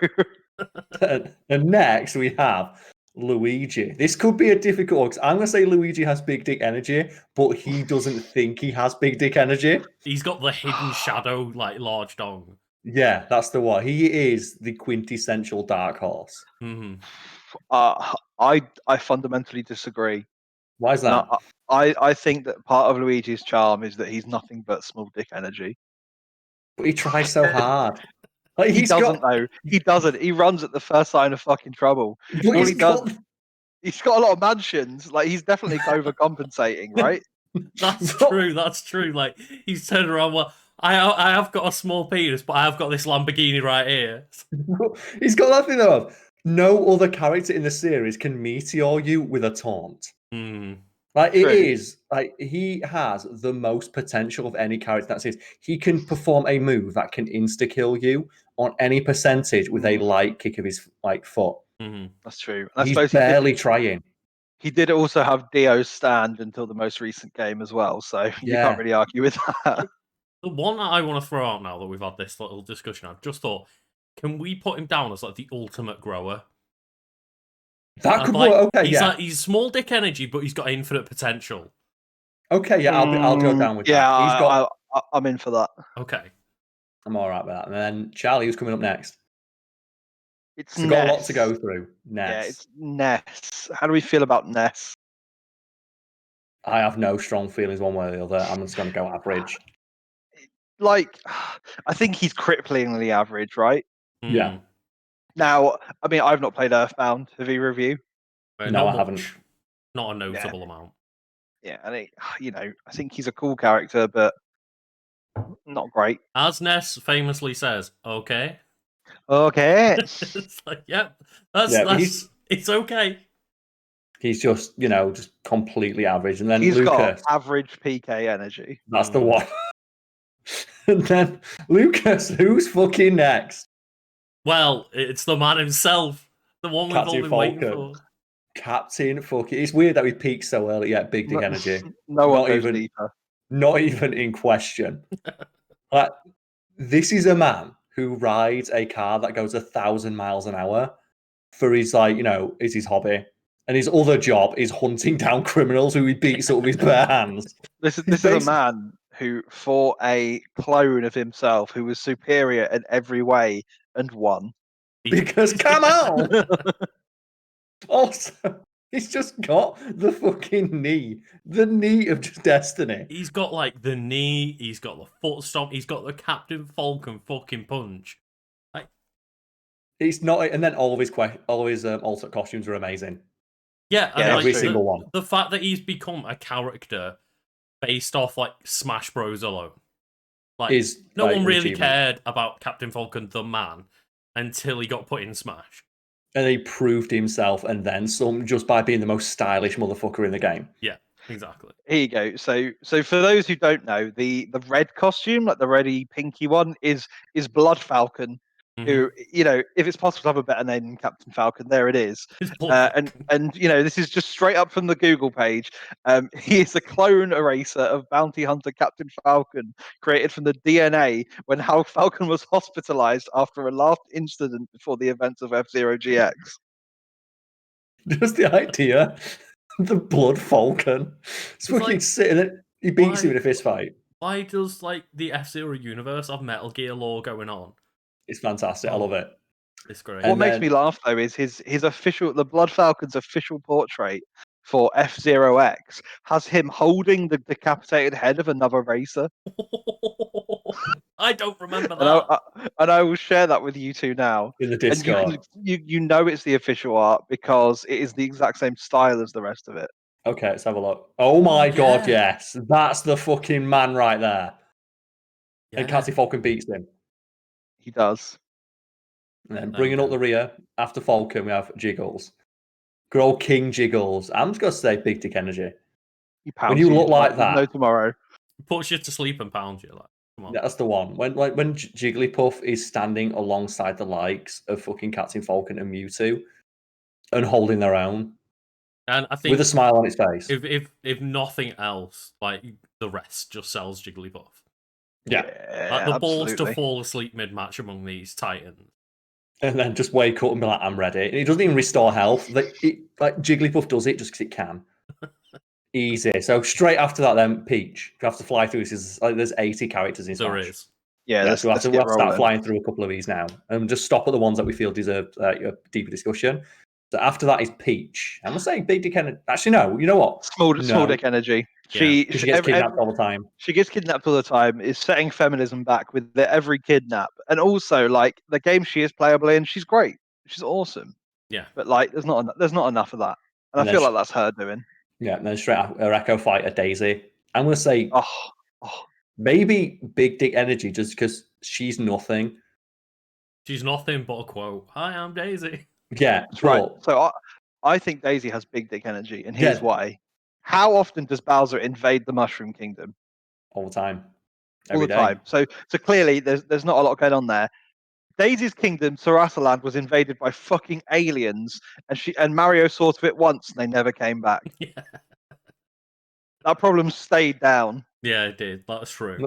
And next we have Luigi. This could be a difficult one because I'm going to say Luigi has big dick energy, but he doesn't think he has big dick energy. He's got the hidden shadow, like large dong. Yeah, that's the one. He is the quintessential dark horse. Mm-hmm. I fundamentally disagree. Why is that? I think that part of Luigi's charm is that he's nothing but small dick energy. But he tries so hard. Like, he doesn't though. He doesn't. He runs at the first sign of fucking trouble. He's got a lot of mansions. Like, he's definitely overcompensating, right? That's true. That's true. Like, he's turned around. Well, I have got a small penis, but I have got this Lamborghini right here. He's got that thing though. No other character in the series can meteor you with a taunt. Like, it is like he has the most potential of any character that says he can perform a move that can insta kill you on any percentage with a light kick of his foot. That's true. He's barely trying. He did also have Dio's stand until the most recent game as well, so you can't really argue with that. The one that I want to throw out now that we've had this little discussion, I've just thought, can we put him down as like the ultimate grower? That could work. Okay, he's small dick energy, but he's got infinite potential. Okay, yeah, I'll go down with that. Yeah, I'm in for that. Okay, I'm all right with that. And then Charlie, who's coming up next? We've got a lot to go through. Ness. Yeah, it's Ness. How do we feel about Ness? I have no strong feelings one way or the other. I'm just going to go average. Like, I think he's cripplingly average, right? Yeah. Now, I mean, I've not played Earthbound. Have either of you? No, I haven't. Not a notable amount. Yeah, and I think he's a cool character, but not great. As Ness famously says, okay. Okay. It's like, yep, it's okay. He's just, just completely average. And then He's Lucas. got average PK energy. That's the one. And then Lucas, who's fucking next? Well, it's the man himself. The one we've all been waiting for. Captain fucking. It's weird that we peaked so early. Yeah, big dick energy. No one goes deeper. Not even in question. This is a man who rides a car that goes 1,000 miles an hour for his is his hobby. And his other job is hunting down criminals who he beats up with his bare hands. This is a man who fought a clone of himself who was superior in every way and won. Because come on! Also, he's just got the fucking knee. The knee of just destiny. He's got like the knee, he's got the foot stomp, he's got the Captain Falcon fucking punch. It's not, and then all of his alternate costumes are amazing. Yeah, and every single one. The fact that he's become a character based off like Smash Bros alone, no one really cared about Captain Falcon the man until he got put in Smash. And he proved himself and then some just by being the most stylish motherfucker in the game. Yeah, exactly. Here you go. So for those who don't know, the red costume, like the reddy pinky one, is Blood Falcon. Who, if it's possible to have a better name than Captain Falcon, there it is. And this is just straight up from the Google page. He is a clone eraser of bounty hunter Captain Falcon, created from the DNA when Hal Falcon was hospitalized after a last incident before the events of F-Zero GX. Just the idea, the Blood Falcon. It's fucking sitting there. He beats him in a fist fight. Why does the F-Zero universe have Metal Gear lore going on? It's fantastic. I love it. It's great. What makes me laugh though is his the Blood Falcon's official portrait for F-Zero X has him holding the decapitated head of another racer. I don't remember that. And I will share that with you two now. In the Discord. And you know it's the official art because it is the exact same style as the rest of it. Okay, let's have a look. Oh my god, yes. That's the fucking man right there. Yeah. And Captain Falcon beats him. He does. And then bringing up the rear, after Falcon, we have Jiggles. Good old King Jiggles. I'm just going to say big dick energy. When you look like that. No tomorrow. Puts you to sleep and pounds you. Come on. Yeah, that's the one. When Jigglypuff is standing alongside the likes of fucking Captain Falcon and Mewtwo and holding their own. And I think with a smile on his face. If nothing else, the rest just sells Jigglypuff. Yeah. The balls to fall asleep mid-match among these Titans. And then just wake up and be like, I'm ready. And it doesn't even restore health. Jigglypuff does it just because it can. Easy. So straight after that, then Peach. You have to fly through. There's 80 characters in Smash. There is. Yeah, so we'll have to start flying through a couple of these now. And just stop at the ones that we feel deserve a deeper discussion. So after that is Peach. I'm going to say big dick energy. Actually, no. You know what? Small dick energy. She gets kidnapped all the time. She gets kidnapped all the time. Is setting feminism back with every kidnap, and also the game she is playable in. She's great. She's awesome. Yeah. But there's not enough of that, and I feel like that's her doing. Yeah. And then straight after Echo fighter Daisy. I'm going to say maybe big dick energy just because she's nothing. She's nothing but a quote. Hi, I'm Daisy. Yeah, that's right. So I think Daisy has big dick energy, and here's why. How often does Bowser invade the Mushroom Kingdom? All the time. All the time. So clearly there's not a lot going on there. Daisy's kingdom, Sarasaland, was invaded by fucking aliens, and Mario sorted it once, and they never came back. Yeah. That problem stayed down. Yeah, it did. That's true.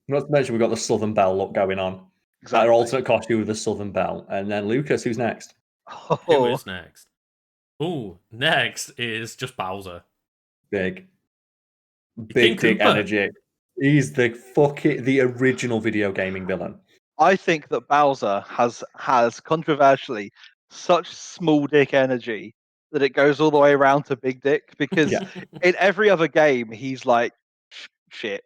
Not to mention we've got the Southern Belle look going on. Exactly. Our alternate costume with the Southern Belle. And then Lucas, who's next? Who is next? Ooh, next is just Bowser. Big dick energy. He's the original video gaming villain. I think that Bowser has controversially such small dick energy that it goes all the way around to Big Dick, because Yeah. in every other game he's like shit,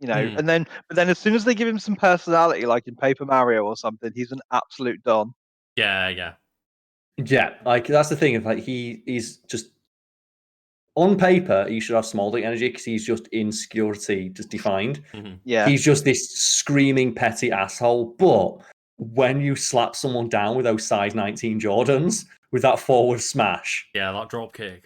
you know. Hmm. But then as soon as they give him some personality, like in Paper Mario or something, he's an absolute don. Yeah. Yeah, like that's the thing. If like he's just on paper, he should have small dick energy because he's just insecurity, just defined. Mhm. Yeah, He's just this screaming petty asshole. But when you slap someone down with those size 19 Jordans with that forward smash, Yeah, that drop kick.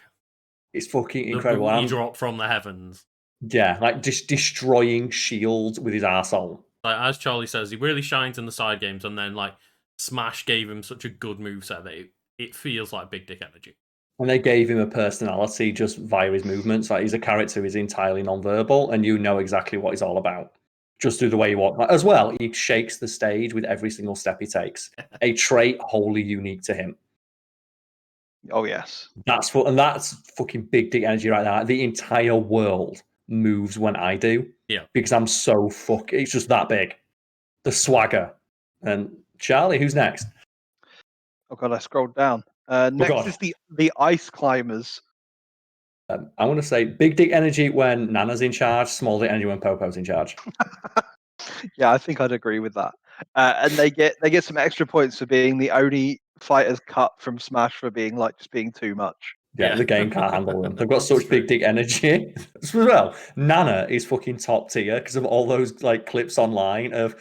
it's fucking The incredible. booty drop from the heavens. Yeah, like just destroying shields with his arsehole. Like, as Charlie says, he really shines in the side games, and then like Smash gave him such a good moveset that it feels like Big Dick energy. And they gave him a personality just via his movements. Like he's a character who's entirely non-verbal, and you know exactly what he's all about just through the way he walks. Like, as well, he shakes the stage with every single step he takes. A trait wholly unique to him. oh yes. That's fucking big dick energy right there. The entire world moves when I do. Yeah. Because I'm so it's just that big. The swagger. And Charlie, who's next? Oh god, I scrolled down. Next God. is the Ice Climbers. I want to say big dick energy when Nana's in charge, small dick energy when Popo's in charge. Yeah, I think I'd agree with that. And they get some extra points for being the only fighters cut from Smash for being just being too much. Yeah, the game can't handle them. They've got such true. big dick energy. As well, Nana is fucking top tier because of all those like clips online of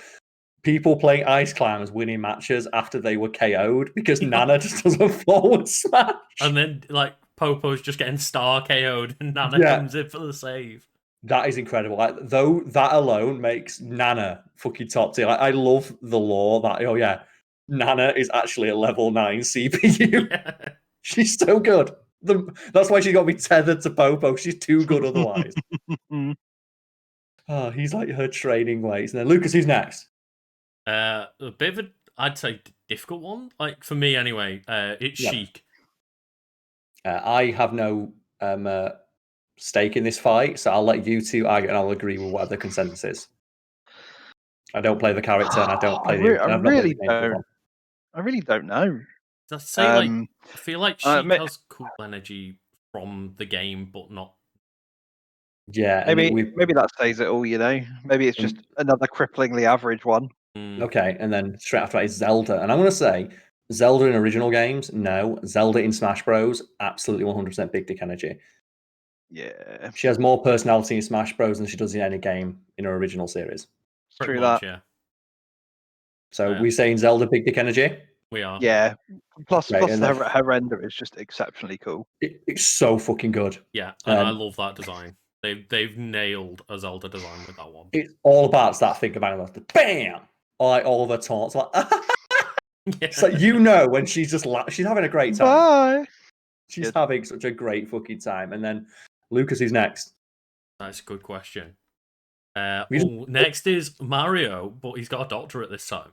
people playing Ice Climbers winning matches after they were KO'd because Nana just does a forward smash. And then like Popo's just getting star KO'd and Nana comes in for the save. That is incredible. Like, though that alone makes Nana fucking top tier. Like, I love the lore that Nana is actually a level 9 CPU. Yeah. She's so good. That's why she got me tethered to Popo. She's too good otherwise. Oh, he's like her training weights. And then Lucas, who's next? A bit of I'd say difficult one. Like for me anyway. It's Sheik. I have no stake in this fight, so I'll let you two argue, and I'll agree with whatever the consensus is. I don't play the character, and I don't play the. I really don't know. I'd say I feel like Sheik has cool energy from the game, but not. Yeah, maybe that says it all. Maybe it's just another cripplingly average one. Okay, and then straight after that is Zelda, and I'm gonna say Zelda in original games, no. Zelda in Smash Bros, absolutely 100% big dick energy. Yeah, she has more personality in Smash Bros than she does in any game in her original series. Pretty much, yeah. So we're saying Zelda big dick energy. We are. Yeah. Plus her render is just exceptionally cool. It's so fucking good. Yeah, and I love that design. They've nailed a Zelda design with that one. It's all about that thing about it. Bam! Or like all of her taunts, like it's like when she's just she's having a great time. Bye. She's having such a great fucking time. And then Lucas is next. That's a good question. Next is Mario, but he's got a doctorate this time.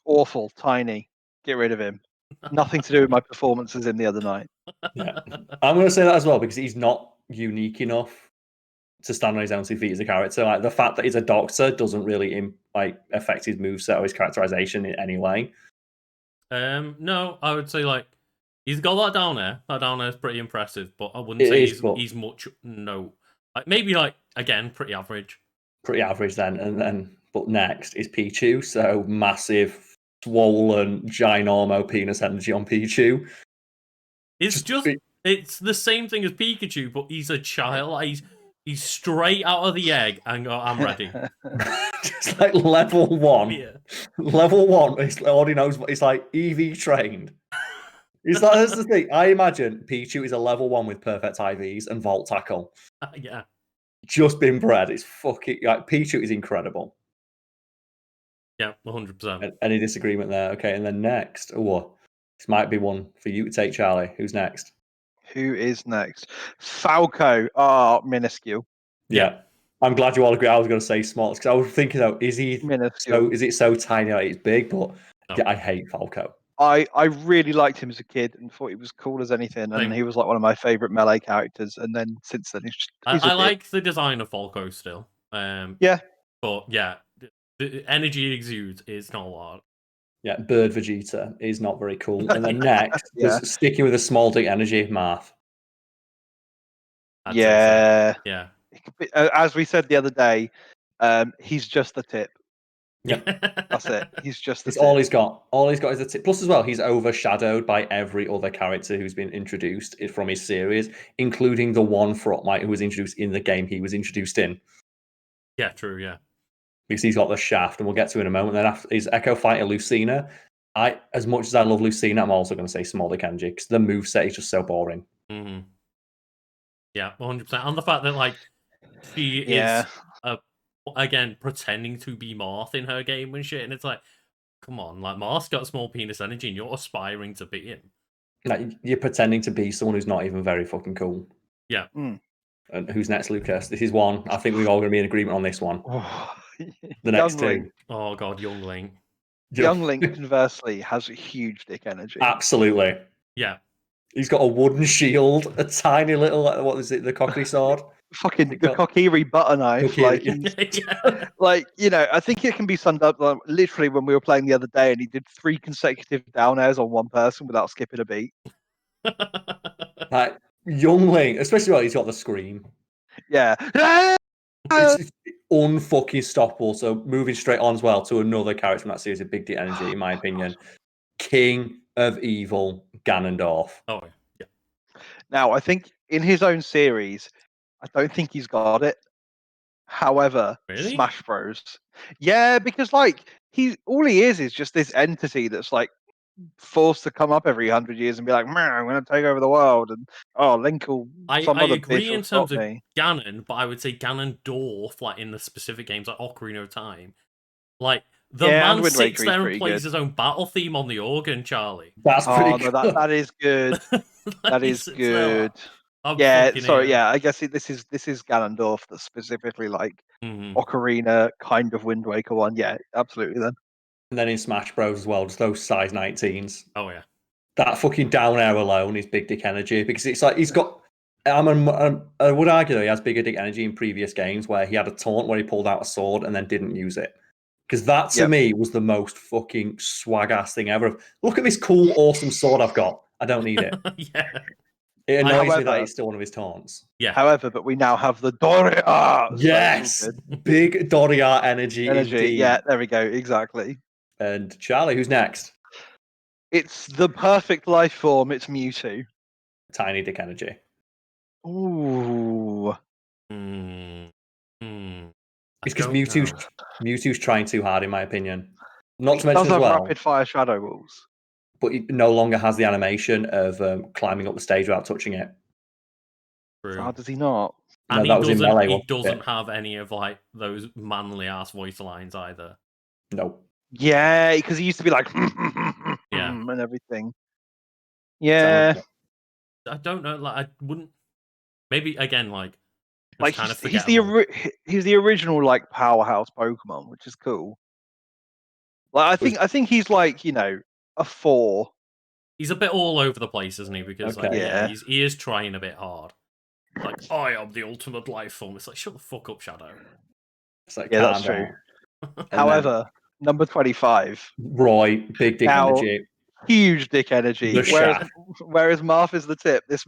Awful, tiny. Get rid of him. Nothing to do with my performances in the other night. Yeah, I'm going to say that as well because he's not unique enough to stand on his own 2 feet as a character. Like the fact that he's a doctor doesn't really affect his moveset or his characterization in any way. No, I would say he's got that down there. That down there is pretty impressive, but I wouldn't say he's much. No, maybe again pretty average. Pretty average then, but next is Pichu. So massive, swollen, ginormo penis energy on Pichu. It's the same thing as Pikachu, but he's a child. He's straight out of the egg and go, I'm ready. Just like level 1. Yeah. Level 1, he already knows what it's like EV trained. That's the thing. I imagine Pichu is a level 1 with perfect IVs and vault tackle. Yeah. Just been bred. It's fucking Pichu is incredible. Yeah, 100%. Any disagreement there? Okay, and then next, this might be one for you to take, Charlie. Who's next? Who is next? Falco. Minuscule. Yeah. I'm glad you all agree. I was going to say small because I was thinking, though, is he minuscule? So is it so tiny that it's big? But I hate Falco. I really liked him as a kid and thought he was cool as anything, and he was like one of my favorite melee characters. And then since then, I like the design of Falco still. Yeah, but yeah, the energy it exudes is not a lot. Yeah, Bird Vegeta is not very cool. And then next Yeah. was sticking with a small dick energy, Marth. I'd say so. Yeah. Yeah. As we said the other day, he's just the tip. Yeah. That's it. He's just the It's tip. all he's got. All he's got is the tip. Plus, as well, he's overshadowed by every other character who's been introduced from his series, including the one Frostmite who was introduced in the game he was introduced in. Yeah, true, yeah. Because he's got the shaft, and we'll get to it in a moment. Then after his Echo Fighter Lucina, as much as I love Lucina, I'm also going to say Small Dick Energy because the moveset is just so boring. Mm-hmm. Yeah, 100%. And the fact that, like, she Yeah. is, again, pretending to be Marth in her game and shit, and it's like, come on, like, Marth's got small penis energy, and you're aspiring to be him. Like, you're pretending to be someone who's not even very fucking cool. Yeah. And who's next, Lucas? This is one. I think we're all going to be in agreement on this one. The next two. Oh, God, Young Link. Young Link, conversely, has a huge dick energy. Absolutely. Yeah. He's got a wooden shield, a tiny little, what is it, the Kokiri sword? Fucking the Kokiri butter knife. Kokiri, like, you know, I think it can be summed up like, literally when we were playing the other day and he did 3 consecutive down airs on one person without skipping a beat. Like, Young Link, especially when he's got the scream. Yeah. It's unfucking stoppable. So moving straight on as well to another character from that series of Big D Energy, in my opinion. King of Evil, Ganondorf. Oh, yeah. Now, I think in his own series, I don't think he's got it. However, really? Smash Bros. Yeah, because like all he is just this entity that's like forced to come up every 100 years and be like, "Man, I'm going to take over the world," and Link will I other agree bitch in will stop terms of me. Ganon, but I would say Ganondorf, like in the specific games like Ocarina of Time, like the man sits there and plays his own battle theme on the organ, Charlie. That's pretty good. That is good. That is good. Yeah, sorry, yeah, I guess this is Ganondorf that's specifically like Ocarina kind of Wind Waker one. Yeah, absolutely then. And then in Smash Bros as well, just those size 19s. Oh yeah. That fucking down air alone is big dick energy because it's like he's got. I would argue that he has bigger dick energy in previous games where he had a taunt where he pulled out a sword and then didn't use it. Because that to me was the most fucking swag ass thing ever. Look at this cool, awesome sword I've got. I don't need it. Yeah. It annoys me that it's still one of his taunts. Yeah. However, but we now have the Doria. Yes, so big Doria energy. Indeed. Yeah, there we go. Exactly. And Charlie, who's next? It's the perfect life form. It's Mewtwo. Tiny dick energy. Ooh. It's because Mewtwo's trying too hard, in my opinion. Not to mention does as have well, rapid fire shadow rules, but he no longer has the animation of climbing up the stage without touching it. How does he not? And no, he doesn't have any of like those manly ass voice lines either. No. Yeah, because he used to be like yeah and everything. Yeah. I don't know. Like I wouldn't. Maybe again, like he's the original like powerhouse Pokemon, which is cool. Like I think he's like, you know, a 4. He's a bit all over the place, isn't he? Because he is trying a bit hard. Like, I am the ultimate life form. It's like, shut the fuck up, Shadow. It's like, yeah, that's true. However, number 25, Roy, big dick energy, huge dick energy. Whereas Marth is the tip. This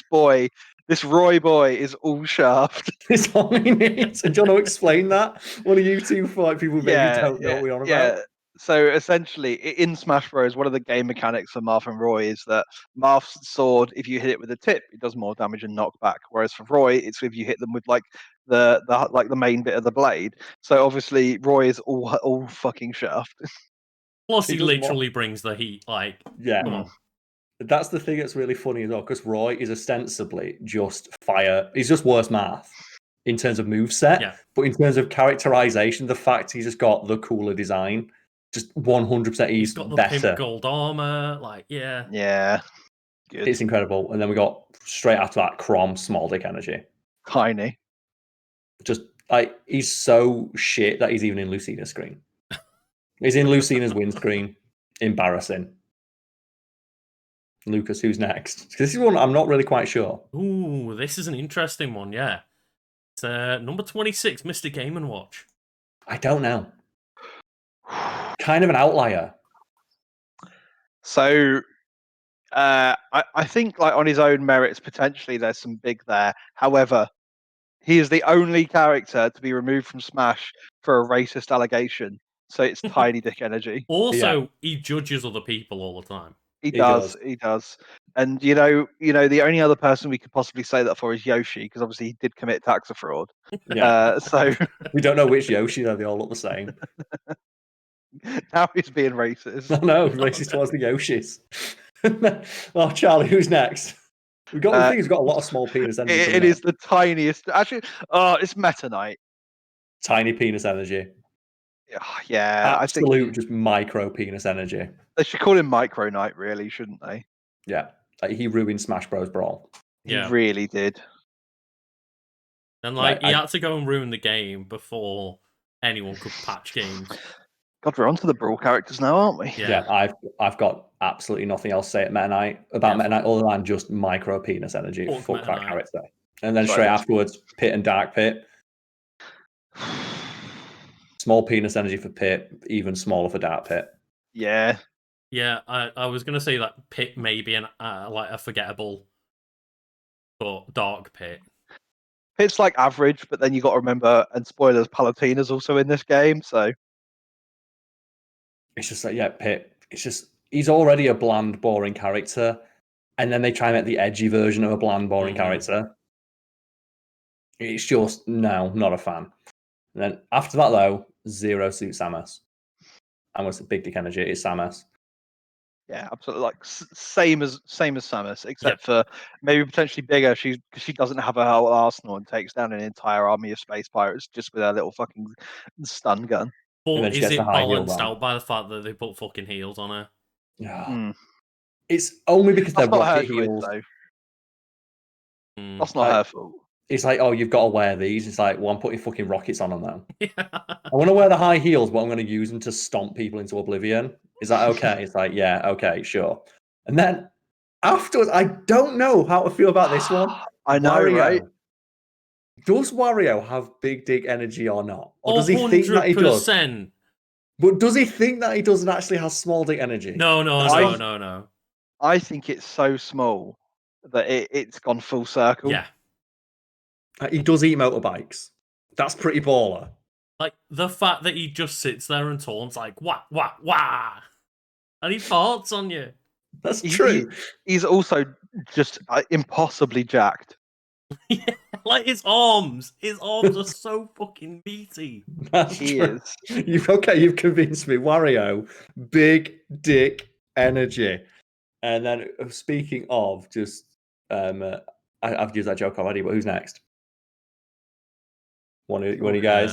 boy, this Roy boy, is all shaft. It's all he needs. And do you want to explain that? What are you two for? Like, people maybe don't know what we're on about. So essentially, in Smash Bros, one of the game mechanics for Marth and Roy is that Marth's sword, if you hit it with a tip, it does more damage and knockback. Whereas for Roy, it's if you hit them with like the main bit of the blade. So obviously, Roy is all fucking shaft. Plus, he literally brings the heat. Like, come on. That's the thing that's really funny as well, because Roy is ostensibly just fire. He's just worse Marth in terms of moveset, but in terms of characterization, the fact he's just got the cooler design. Just 100% he's got the better. pimp gold armor, like yeah, good. It's incredible. And then we got straight after that Crom, small dick energy, tiny. Just like he's so shit that he's even in Lucina's screen. He's in Lucina's windscreen. Embarrassing. Lucas, who's next? This is one I'm not really quite sure. Ooh, this is an interesting one. Yeah, it's number 26, Mr. Game & Watch. I don't know. Kind of an outlier. So I think like on his own merits, potentially there's some big there. However, he is the only character to be removed from Smash for a racist allegation. So it's tiny dick energy. Also, he judges other people all the time. He does. And the only other person we could possibly say that for is Yoshi, because obviously he did commit tax fraud. Yeah. So we don't know which Yoshi though. They all look the same. Now he's being racist. I know, racist towards the Yoshis. Oh, Charlie, who's next? We think he's got a lot of small penis energy. It is the tiniest. Actually, it's Meta Knight. Tiny penis energy. Yeah, absolute, I think just micro penis energy. They should call him Micro Knight, really, shouldn't they? Yeah, he ruined Smash Bros. Brawl. He really did. And he had to go and ruin the game before anyone could patch games. God, we're onto the Brawl characters now, aren't we? Yeah, I've got absolutely nothing else to say at Meta Knight about Meta Knight other than just micro penis energy. Fuck that character. And then straight afterwards, Pit and Dark Pit. Small penis energy for Pit, even smaller for Dark Pit. Yeah. Yeah, I was gonna say that Pit may be an a forgettable, but Dark Pit. Pit's like average, but then you got to remember, and spoilers, Palutena's also in this game, so it's just like Pit. It's just he's already a bland, boring character, and then they try and make the edgy version of a bland, boring character. It's just no, not a fan. And then after that though, Zero Suit Samus. And what's Big Dick Energy? It's Samus. Yeah, absolutely. Like same as Samus, except for maybe potentially bigger. She doesn't have a whole arsenal and takes down an entire army of space pirates just with her little fucking stun gun. But is it balanced out by the fact that they put fucking heels on her? Yeah. It's only because they're rocket heels. That's not her fault. It's like, oh, you've got to wear these. It's like, well, I'm putting fucking rockets on them now. I want to wear the high heels, but I'm going to use them to stomp people into oblivion. Is that okay? It's like, yeah, okay, sure. And then afterwards, I don't know how to feel about this one. I know, Wario. right? Does Wario have big dick energy or not? Or does he think that he does? But does he think that he doesn't actually have small dick energy? No. I think it's so small that it's gone full circle. Yeah. He does eat motorbikes. That's pretty baller. Like, the fact that he just sits there and taunts, like, wah, wah, wah. And he farts on you. That's true. He's also just impossibly jacked. Yeah, like his arms are so fucking meaty. That's true. You've convinced me. Wario, big dick energy. And then speaking of, just I've used that joke already, but who's next? One of you guys.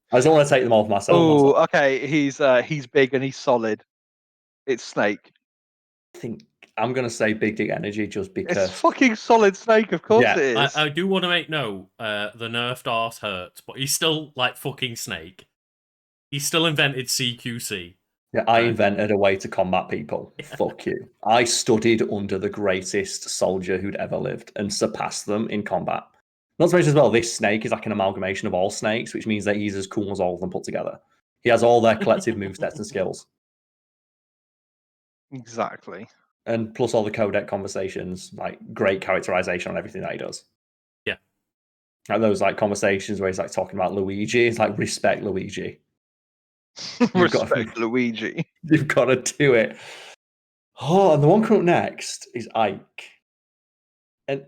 I just don't want to take them all for myself. Oh, okay. He's big and he's solid. It's Snake. I think I'm gonna say big dick energy just because it's fucking solid Snake. Of course it is. I do want to make note. The nerfed arse hurts, but he's still like fucking Snake. He still invented CQC. Yeah, I invented a way to combat people. Yeah. Fuck you. I studied under the greatest soldier who'd ever lived and surpassed them in combat. Not to mention as well, this snake is like an amalgamation of all snakes, which means that he's as cool as all of them put together. He has all their collective movesets and skills. Exactly. And plus all the codec conversations, like great characterization on everything that he does. Yeah. Like those like conversations where he's like talking about Luigi, it's like respect Luigi. Luigi. You've got to do it. Oh, and the one coming up next is Ike. And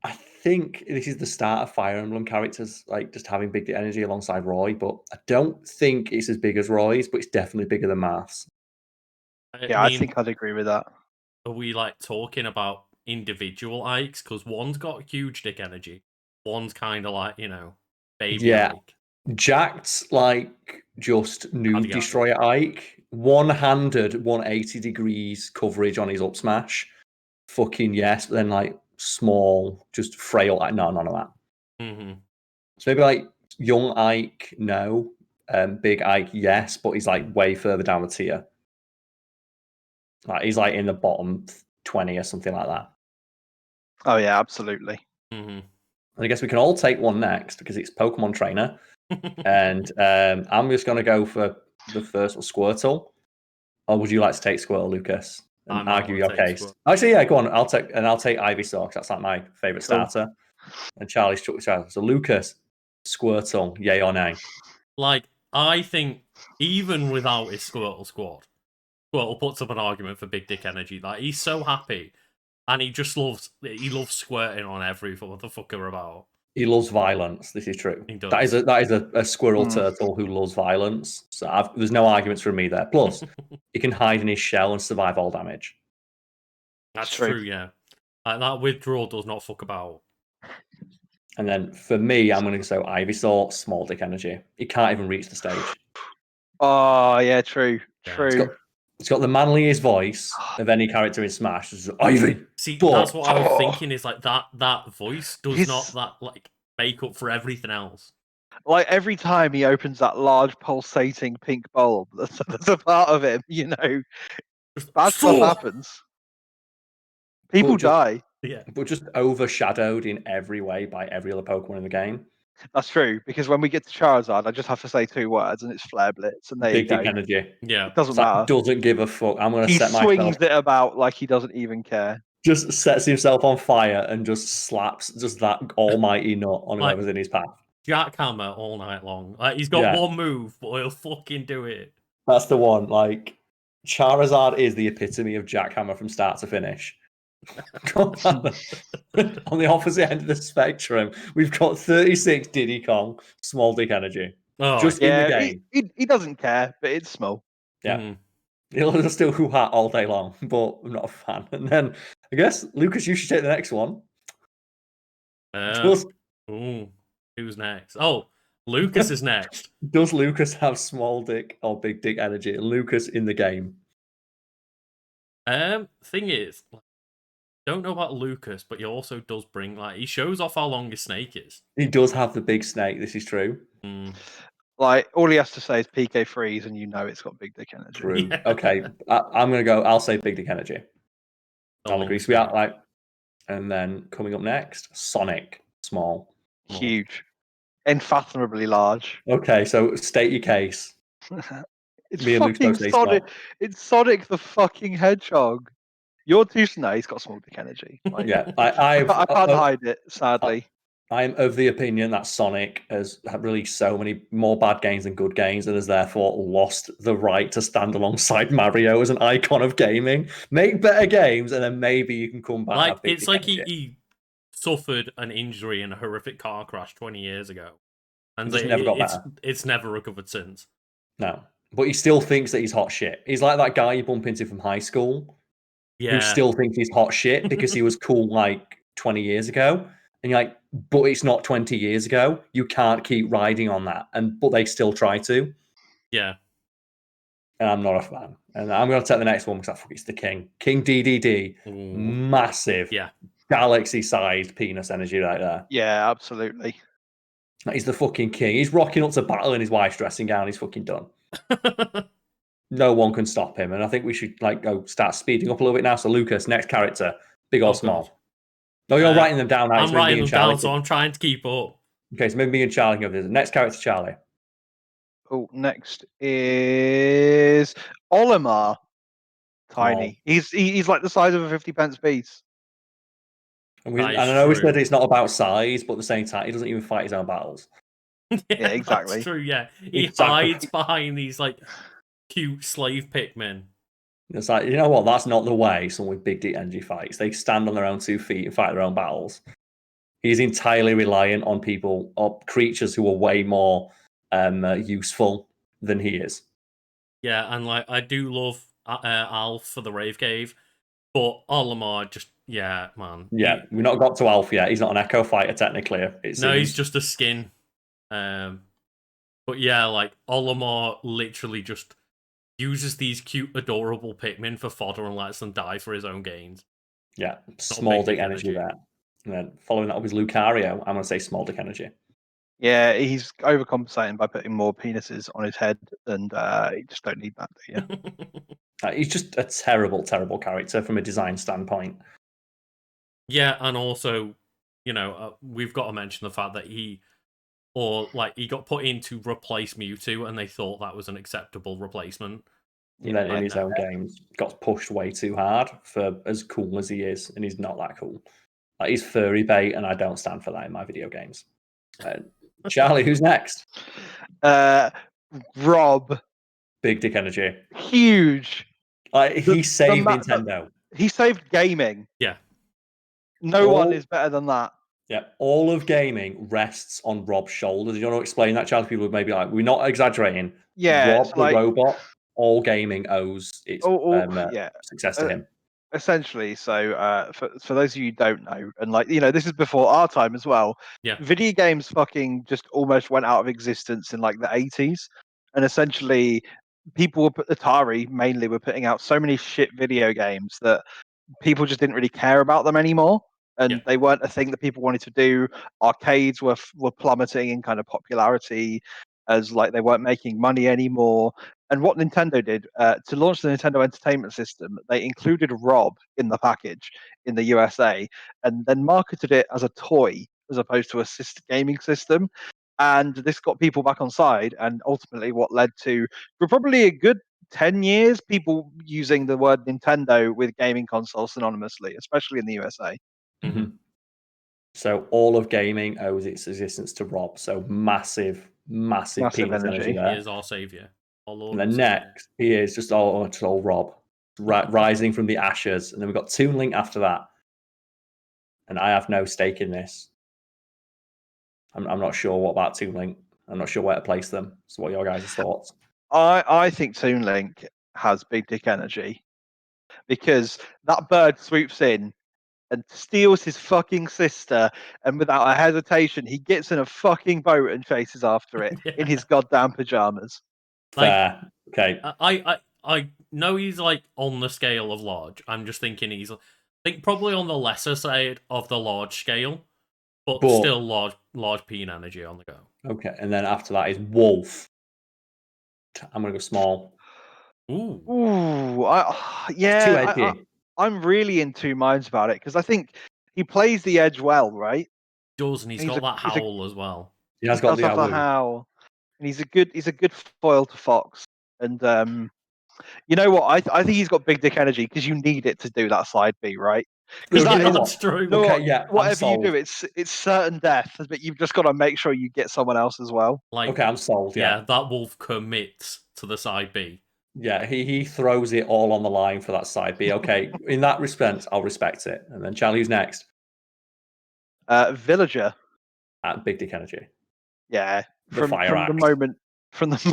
I think this is the start of Fire Emblem characters, like just having big energy alongside Roy, but I don't think it's as big as Roy's, but it's definitely bigger than Marth's. I think I'd agree with that. Are we like talking about individual Ikes? Because one's got huge dick energy. One's kind of like, baby Ike. Jacked like just Noob Destroyer Ike. One-handed 180 degrees coverage on his up smash. Fucking yes, but then like small, just frail. Like none of that. Mm-hmm. So maybe like young Ike, no. Big Ike, yes, but he's like way further down the tier. Like he's like in the bottom 20 or something like that. Oh yeah, absolutely. Mm-hmm. And I guess we can all take one next because it's Pokemon Trainer. And I'm just going to go for the first one, Squirtle. Or would you like to take Squirtle, Lucas? and argue your case. Actually, yeah, go on. I'll take Ivysaur. That's like my favorite starter. And Charlie's Charlie. So Lucas, Squirtle, yay or nay? Like, I think even without his Squirtle squad, Squirtle puts up an argument for big dick energy. Like, he's so happy, and he loves squirting on every motherfucker about. He loves violence. This is true. He does. That is a squirrel turtle who loves violence. So there's no arguments from me there. Plus, he can hide in his shell and survive all damage. That's true. Yeah, like, that withdrawal does not fuck about. And then for me, I'm going to go Ivysaur, small dick energy. He can't even reach the stage. Oh yeah, true. It's got the manliest voice of any character in Smash. It's Ivy. See, that's what I was thinking. Is like that voice does not make up for everything else. Like every time he opens that large pulsating pink bulb, that's a part of him. You know, bad stuff happens. People die. Yeah, but just overshadowed in every way by every other Pokemon in the game. That's true, because when we get to Charizard, I just have to say 2 words, and it's Flare Blitz, and there you go. Big energy. Yeah, it doesn't matter. Doesn't give a fuck. I'm gonna set myself. He swings it about like he doesn't even care. Just sets himself on fire and just slaps just that almighty nut on whoever's in his path. Jackhammer all night long. Like, he's got one move, but he'll fucking do it. That's the one. Like, Charizard is the epitome of Jackhammer from start to finish. On the opposite end of the spectrum, we've got 36 Diddy Kong, small dick energy. Just in the game. He doesn't care, but it's small. Yeah. He'll still hoo-ha all day long, but I'm not a fan. And then, I guess, Lucas, you should take the next one. Who's next? Oh, Lucas is next. Does Lucas have small dick or big dick energy? Lucas in the game. Thing is, don't know about Lucas, but he also does bring, like, he shows off how long his snake is. He does have the big snake. This is true. Like, all he has to say is PK freeze, and you know it's got big dick energy. True. Yeah. Okay, I'm gonna go. I'll say big dick energy. I'll agree. So we are like, and then coming up next, Sonic, small, huge, unfathomably large. Okay, so state your case. It's fucking Sonic. It's Sonic the fucking Hedgehog. Your he's got small dick energy. Like, yeah, I can't hide it, sadly. I'm of the opinion that Sonic has released so many more bad games than good games and has therefore lost the right to stand alongside Mario as an icon of gaming. Make better games and then maybe you can come back. Like, it's like he suffered an injury in a horrific car crash 20 years ago. And never got better. It's never recovered since. No. But he still thinks that he's hot shit. He's like that guy you bump into from high school who still thinks he's hot shit because he was cool like 20 years ago. And you're like, but it's not 20 years ago. You can't keep riding on that. But they still try to. Yeah. And I'm not a fan. And I'm going to take the next one because I think it's the king. King DDD. Ooh. Massive. Yeah. Galaxy-sized penis energy right there. Yeah, absolutely. He's the fucking king. He's rocking up to battle in his wife's dressing gown. He's fucking done. No one can stop him. And I think we should go start speeding up a little bit now. So Lucas, next character, big or small? God. No, you're writing them down now. I'm writing them down, so I'm trying to keep up. Okay, so maybe me and Charlie can go this. Next character, Charlie. Oh, next is Olimar. Tiny. Oh. He's like the size of a 50p piece. And I know we said it's not about size, but at the same time, he doesn't even fight his own battles. Yeah, exactly. That's true, yeah. He hides behind these like cute slave Pikmin. It's like, you know what? That's not the way someone with big dick energy fights. They stand on their own 2 feet and fight their own battles. He's entirely reliant on people or creatures who are way more useful than he is. Yeah, and like I do love Alf for the Rave Cave, but Olimar just man. Yeah, we've not got to Alf yet. He's not an Echo Fighter technically. He's just a skin. But yeah, like Olimar literally just uses these cute, adorable Pikmin for fodder and lets them die for his own gains. Yeah, small dick energy there. And then following that up is Lucario. I'm going to say small dick energy. Yeah, he's overcompensating by putting more penises on his head, and you just don't need that, do you? He's just a terrible, terrible character from a design standpoint. Yeah, and also, we've got to mention the fact that he got put in to replace Mewtwo, and they thought that was an acceptable replacement. And then in his own games, got pushed way too hard for as cool as he is, and he's not that cool. Like, he's furry bait, and I don't stand for that in my video games. Charlie, who's next? Rob. Big dick energy. Huge. He saved Nintendo. He saved gaming. Yeah. No one is better than that. Yeah, all of gaming rests on Rob's shoulders. You want to explain that, Charlie? People would maybe like, we're not exaggerating. Yeah, Rob, the robot, all gaming owes its success to him. Essentially, so for those of you who don't know, and this is before our time as well. Yeah. Video games fucking just almost went out of existence in like the 80s, and essentially people Atari mainly were putting out so many shit video games that people just didn't really care about them anymore, and they weren't a thing that people wanted to do. Arcades were plummeting in kind of popularity, as like they weren't making money anymore. And what Nintendo did to launch the Nintendo Entertainment System, they included Rob in the package in the USA, and then marketed it as a toy as opposed to a gaming system. And this got people back on side, and ultimately what led to, for probably a good 10 years, people using the word Nintendo with gaming consoles synonymously, especially in the USA. Mm-hmm. So all of gaming owes its existence to Rob. So massive penis energy there. He is our savior. And then next, he is just all Rob, rising from the ashes. And then we've got Toon Link after that. And I have no stake in this. I'm not sure what about Toon Link. I'm not sure where to place them. So what are your guys' thoughts? I think Toon Link has big dick energy, because that bird swoops in and steals his fucking sister, and without a hesitation, he gets in a fucking boat and chases after it in his goddamn pajamas. Fair. Okay. I know he's like on the scale of large. I'm just thinking I think probably on the lesser side of the large scale, but still large peen energy on the go. Okay, and then after that is Wolf. I'm gonna go small. Ooh, I'm really in two minds about it, because I think he plays the edge well, right? He does, and he's got that howl as well. He has got the howl, and he's a good foil to Fox. And you know what? I think he's got big dick energy, because you need it to do that side B, right? Because that's true. Okay, yeah. Whatever you do, it's certain death, but you've just got to make sure you get someone else as well. Okay, I'm sold. Yeah, that Wolf commits to the side B. Yeah, he throws it all on the line for that side B. Okay, in that respect, I'll respect it. And then Charlie, who's next? Villager. At Big Dick Energy. Yeah, from the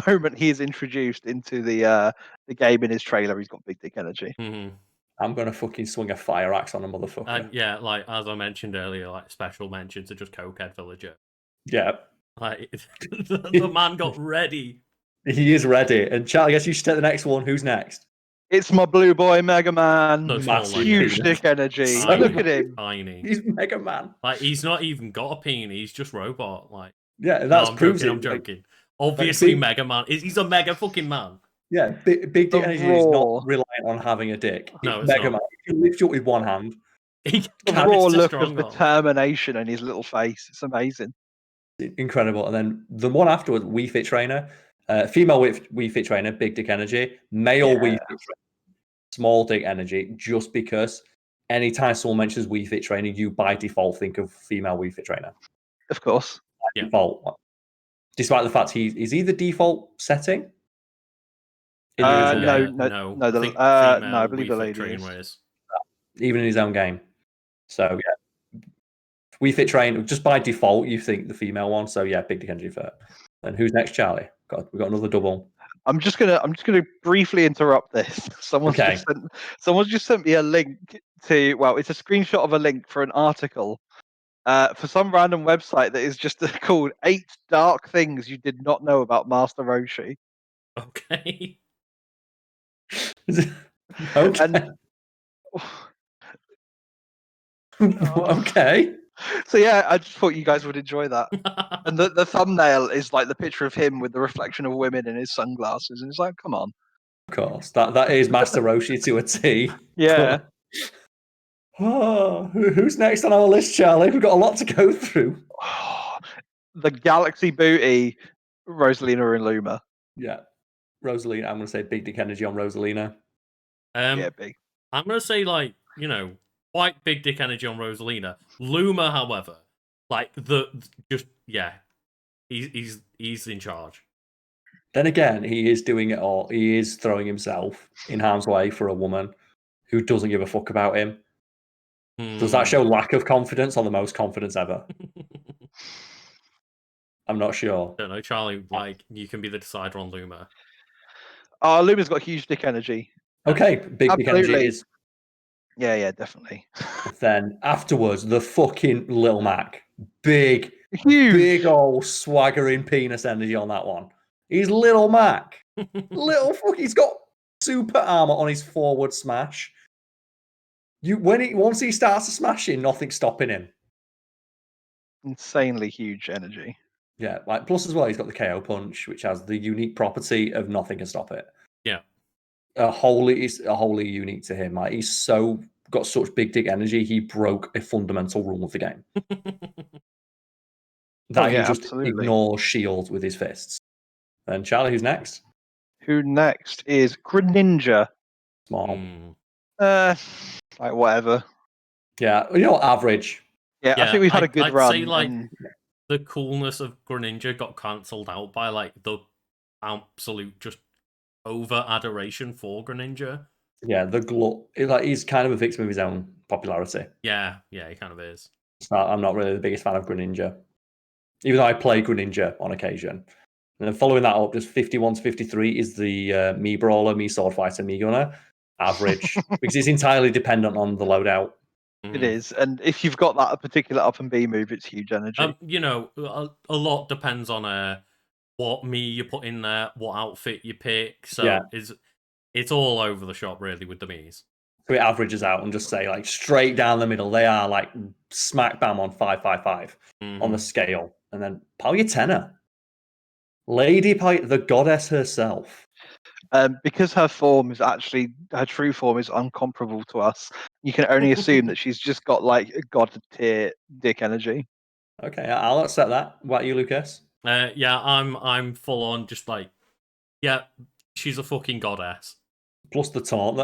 moment he is introduced into the game in his trailer, he's got big dick energy. Mm-hmm. I'm gonna fucking swing a fire axe on a motherfucker. And yeah, like as I mentioned earlier, like special mention to just Cokehead Villager. Yeah, like the man got ready. He is ready. And Charlie, I guess you should take the next one. Who's next? It's my blue boy, Mega Man. Huge dick energy. Look at him. Tiny. He's Mega Man. Like, he's not even got a peen. He's just robot. Like, yeah, that's proves I'm joking. Obviously, Mega Man. He's a mega fucking man. Yeah, big dick energy is not reliant on having a dick. No, it's Mega not. Man. He can lift you up with one hand. The raw look of determination in his little face. It's amazing. Incredible. And then the one afterwards, Wii Fit Trainer. Female Wii Fit Trainer, big dick energy. Male Wii Fit Trainer, small dick energy. Just because anytime someone mentions Wii Fit Trainer, you by default think of female Wii Fit Trainer. Of course. By default. Despite the fact he's either default setting. No, I believe the lady is. Even in his own game. So yeah. Wii Fit Trainer, just by default, you think the female one. So yeah, big dick energy for it. And who's next, Charlie? We've got another double. I'm just gonna briefly interrupt this. Someone's just sent me a link to. Well, it's a screenshot of a link for an article for some random website that is just called 8 Dark Things You Did Not Know About Master Roshi. Okay. Okay. Okay. So yeah, I just thought you guys would enjoy that. And the thumbnail is like the picture of him with the reflection of women in his sunglasses, and it's like, come on. Of course, that is Master Roshi to a T. Yeah. Oh, who's next on our list, Charlie? We've got a lot to go through. The Galaxy Booty, Rosalina and Luma. Yeah. Rosalina. I'm going to say big dick energy on Rosalina. Yeah, big. I'm going to say, like, you know, quite big dick energy on Rosalina. Luma, however, like, he's in charge. Then again, he is doing it all. He is throwing himself in harm's way for a woman who doesn't give a fuck about him. Does that show lack of confidence or the most confidence ever? I'm not sure. I don't know, Charlie, like, you can be the decider on Luma. Luma's got huge dick energy. Okay, big dick energy it is. Yeah, definitely. Then afterwards, the fucking Lil Mac. Big, Huge. big old swaggering penis energy on that one. He's Lil Mac. He's got super armor on his forward smash. Once he starts smashing, nothing's stopping him. Insanely huge energy. Yeah, like plus as well, he's got the KO punch, which has the unique property of nothing can stop it. Yeah, It's wholly unique to him. Like he's got such big dick energy, he broke a fundamental rule of the game. That he just ignores shields with his fists. And Charlie, who's next? Who next is Greninja. Small. Like whatever. Yeah, average. Yeah, I think we've had a good run. I'd say, like, the coolness of Greninja got cancelled out by, like, the absolute just over adoration for Greninja. Yeah, the glut. He's kind of a victim of his own popularity. Yeah, he kind of is. So I'm not really the biggest fan of Greninja, even though I play Greninja on occasion. And then following that up, just 51 to 53 is the Mii Brawler, Mii Sword Fighter, Mii Gunner. Average. Because it's entirely dependent on the loadout. It is. And if you've got that particular up and B move, it's huge energy. A lot depends on what Mii you put in there, what outfit you pick. So it's all over the shop, really, with the Miis. So it averages out and just say, like, straight down the middle, they are, like, smack bam on 555 on the scale. And then Palutena. Lady Palutena, the goddess herself. Because her true form is uncomparable to us, you can only assume that she's just got like god tier dick energy. Okay, I'll accept that. What about you, Lucas? Yeah, I'm full on just like, yeah, she's a fucking goddess. Plus the taunt.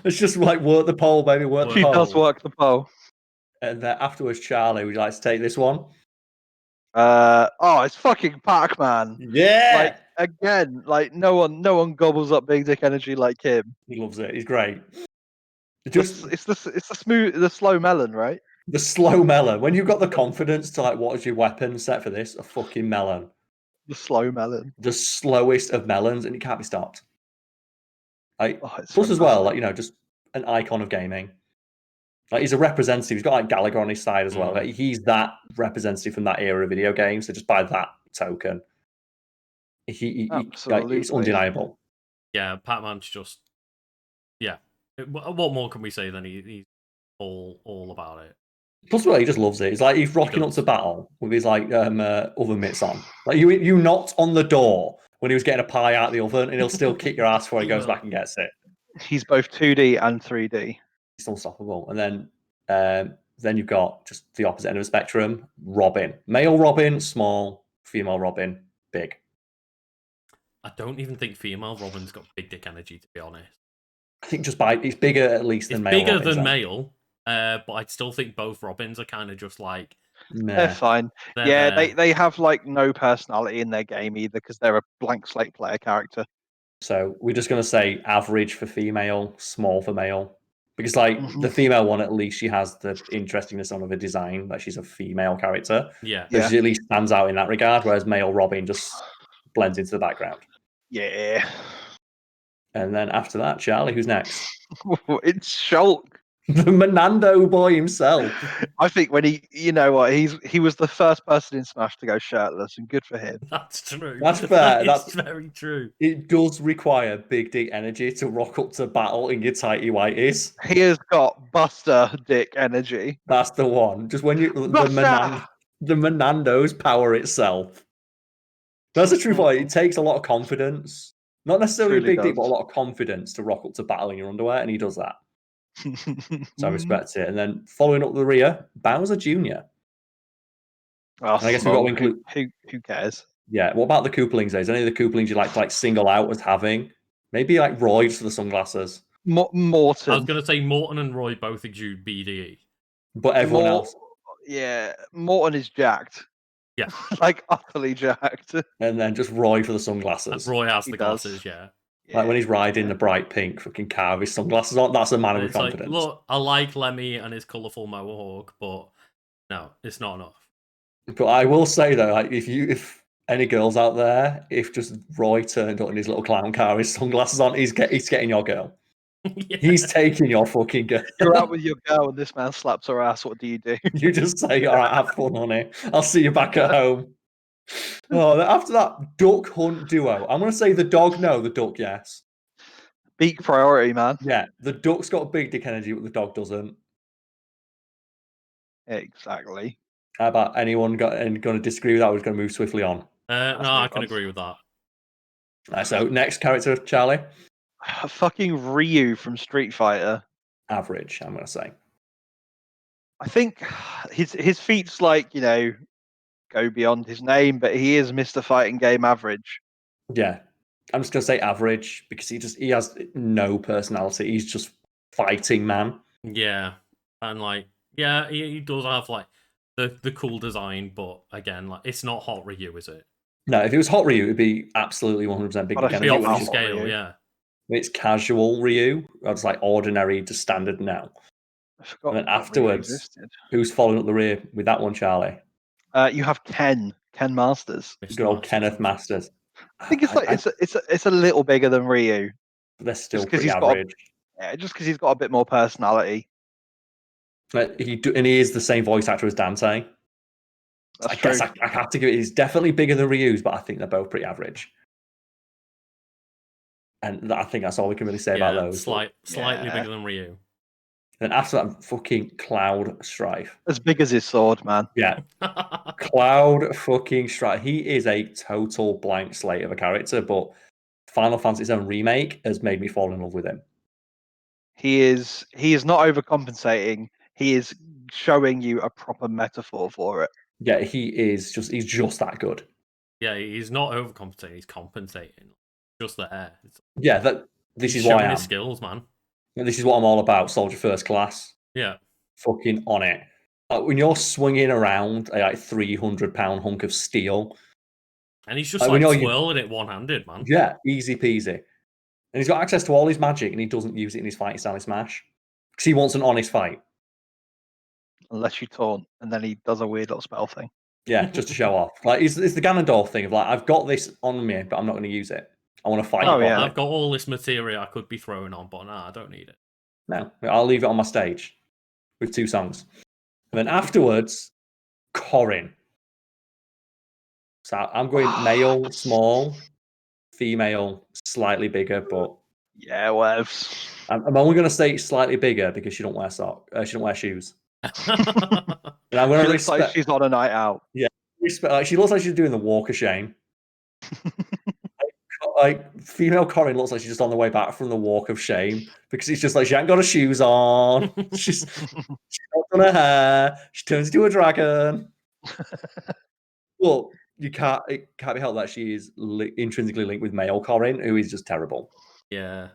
It's just like work the pole, baby, work the pole. She does work the pole. And then afterwards, Charlie, would you like to take this one? It's fucking Pac-Man. Yeah. Like again, like no one gobbles up big dick energy like him. He loves it. He's great. It's the slow melon, right? The slow melon. When you've got the confidence to like, what is your weapon set for this? A fucking melon. The slow melon. The slowest of melons, and it can't be stopped. Like plus fantastic. as well, like just an icon of gaming. Like he's a representative. He's got like Gallagher on his side as well. Like, he's that representative from that era of video games. So just by that token, it's undeniable. Yeah, Pac-Man's just What more can we say than he's all about it? Plus, well, he just loves it. He's like he's rocking up to battle with his like oven mitts on. Like you knocked on the door when he was getting a pie out of the oven, and he'll still kick your ass before he goes back and gets it. He's both 2D and 3D. He's unstoppable. And then you've got just the opposite end of the spectrum. Robin, male Robin, small. Female Robin, big. I don't even think female Robin's got big dick energy, to be honest. I think it's bigger at least than male. Bigger than male, but I still think both Robins are kind of just like they're fine. They have like no personality in their game either because they're a blank slate player character. So we're just gonna say average for female, small for male. Because like the female one, at least she has the interestingness of her design, like she's a female character. Yeah. So she at least stands out in that regard, whereas male Robin just blends into the background. Yeah. And then after that, Charlie, who's next? It's Shulk. The Menando boy himself. I think when he was the first person in Smash to go shirtless, and good for him. That's true. That's fair. That's very true. It does require big dick energy to rock up to battle in your tighty whities. He has got Buster dick energy. That's the one. Just when the Menando's power itself. That's the truth. It takes a lot of confidence. Not necessarily big dick, but a lot of confidence to rock up to battle in your underwear, and he does that. So I respect it. And then following up the rear, Bowser Jr. Oh, and I guess we've got to include. Who cares? Yeah. What about the Koopalings? Is any of the Koopalings you like to single out as having? Maybe like Roy for the sunglasses. Morton. I was gonna say Morton and Roy both exude BDE. But everyone else. Yeah, Morton is jacked. Yeah. Like utterly jacked. And then just Roy for the sunglasses. Roy has He the does. glasses, yeah. Like when he's riding the bright pink fucking car with his sunglasses on, that's a man with It's confidence. like, look, I like Lemmy and his colourful mohawk, but no, it's not enough. But I will say though, like if any girls out there, if just Roy turned up in his little clown car, his sunglasses on, he's getting your girl. Yeah. He's taking your fucking girl. You're out with your girl and this man slaps her ass. What do you do? You just say, all right, have fun, honey. I'll see you back at home. Oh, after that duck hunt duo, I'm going to say the dog no, the duck yes. Beak priority, man. Yeah, the duck's got big dick energy, but the dog doesn't. Exactly. How about anyone going to disagree with that? We're going to move swiftly on. No, I can agree with that. So next character, Charlie. Fucking Ryu from Street Fighter. Average, I'm going to say. I think his feats go beyond his name, but he is Mr. Fighting Game average. Yeah, I'm just going to say average because he has no personality. He's just fighting man. Yeah, and he does have the cool design, but again, it's not Hot Ryu, is it? No, if it was Hot Ryu, it'd be absolutely 100% big. It'd be off the scale, yeah. It's casual Ryu. It's like ordinary to standard now. I forgot. And then afterwards, who's following up the rear with that one, Charlie? You have Ken Masters. Good old Kenneth Masters. I think it's a little bigger than Ryu. They're still pretty average. Just because he's got a bit more personality. He is the same voice actor as Dante. I guess I have to give it. He's definitely bigger than Ryu's, but I think they're both pretty average. And I think that's all we can really say about those. Slightly bigger than Ryu. Then after that, fucking Cloud Strife. As big as his sword, man. Yeah. Cloud fucking Strife. He is a total blank slate of a character, but Final Fantasy's own remake has made me fall in love with him. He is not overcompensating. He is showing you a proper metaphor for it. Yeah, he's just that good. Yeah, he's not overcompensating, he's compensating. Just there. This is why I am. His skills, man. This is what I'm all about, Soldier First Class. Yeah. Fucking on it. When you're swinging around a 300-pound hunk of steel. And he's just twirling it one-handed, man. Yeah, easy peasy. And he's got access to all his magic and he doesn't use it in his fighting style in Smash. Because he wants an honest fight. Unless you taunt, and then he does a weird little spell thing. Yeah, just to show off. It's the Ganondorf thing of I've got this on me, but I'm not going to use it. I want to fight. I've got all this material I could be throwing on, but I don't need it. No, I'll leave it on my stage with 2 songs. And then afterwards, Corin. So I'm going male, small, female, slightly bigger, but yeah, whatevs. I'm only going to say slightly bigger because she don't wear she don't wear shoes. And I'm going to respect. Like she's on a night out. Yeah, respect. She looks like she's doing the walk of shame. Female Corin looks like she's just on the way back from the walk of shame because it's just she ain't got her shoes on. she's not done her hair. She turns into a dragon. Well, it can't be helped that she is intrinsically linked with male Corin, who is just terrible. Yeah.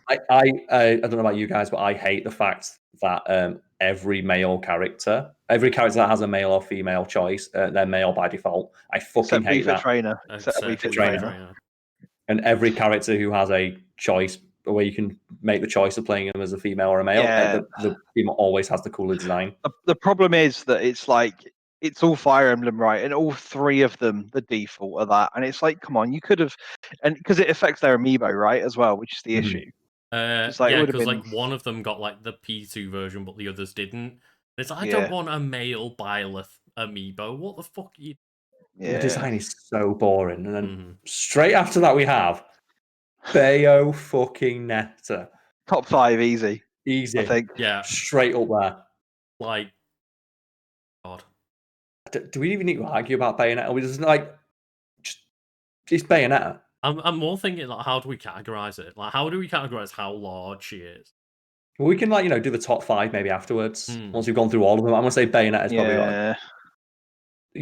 I don't know about you guys, but I hate the fact that every character that has a male or female choice, they're male by default. I fucking hate that. Except trainer. And every character who has a choice where you can make the choice of playing them as a female or a male, the female always has the cooler design. The problem is that it's all Fire Emblem, right? And all 3 of them, the default are that. And it's come on, you could have, and because it affects their amiibo, right, as well, which is the issue. Because one of them got the P2 version, but the others didn't. It's I don't want a male Byleth amiibo. What the fuck are you? The design is so boring. And then straight after that we have Bayo fucking Nectar. Top 5 easy. I think. Yeah. Straight up there. God. Do we even need to argue about Bayonetta? Or we just it's Bayonetta. I'm more thinking how do we categorize it? How do we categorize how large she is? Well, we can do the top 5 maybe afterwards once we've gone through all of them. I'm gonna say Bayonetta is probably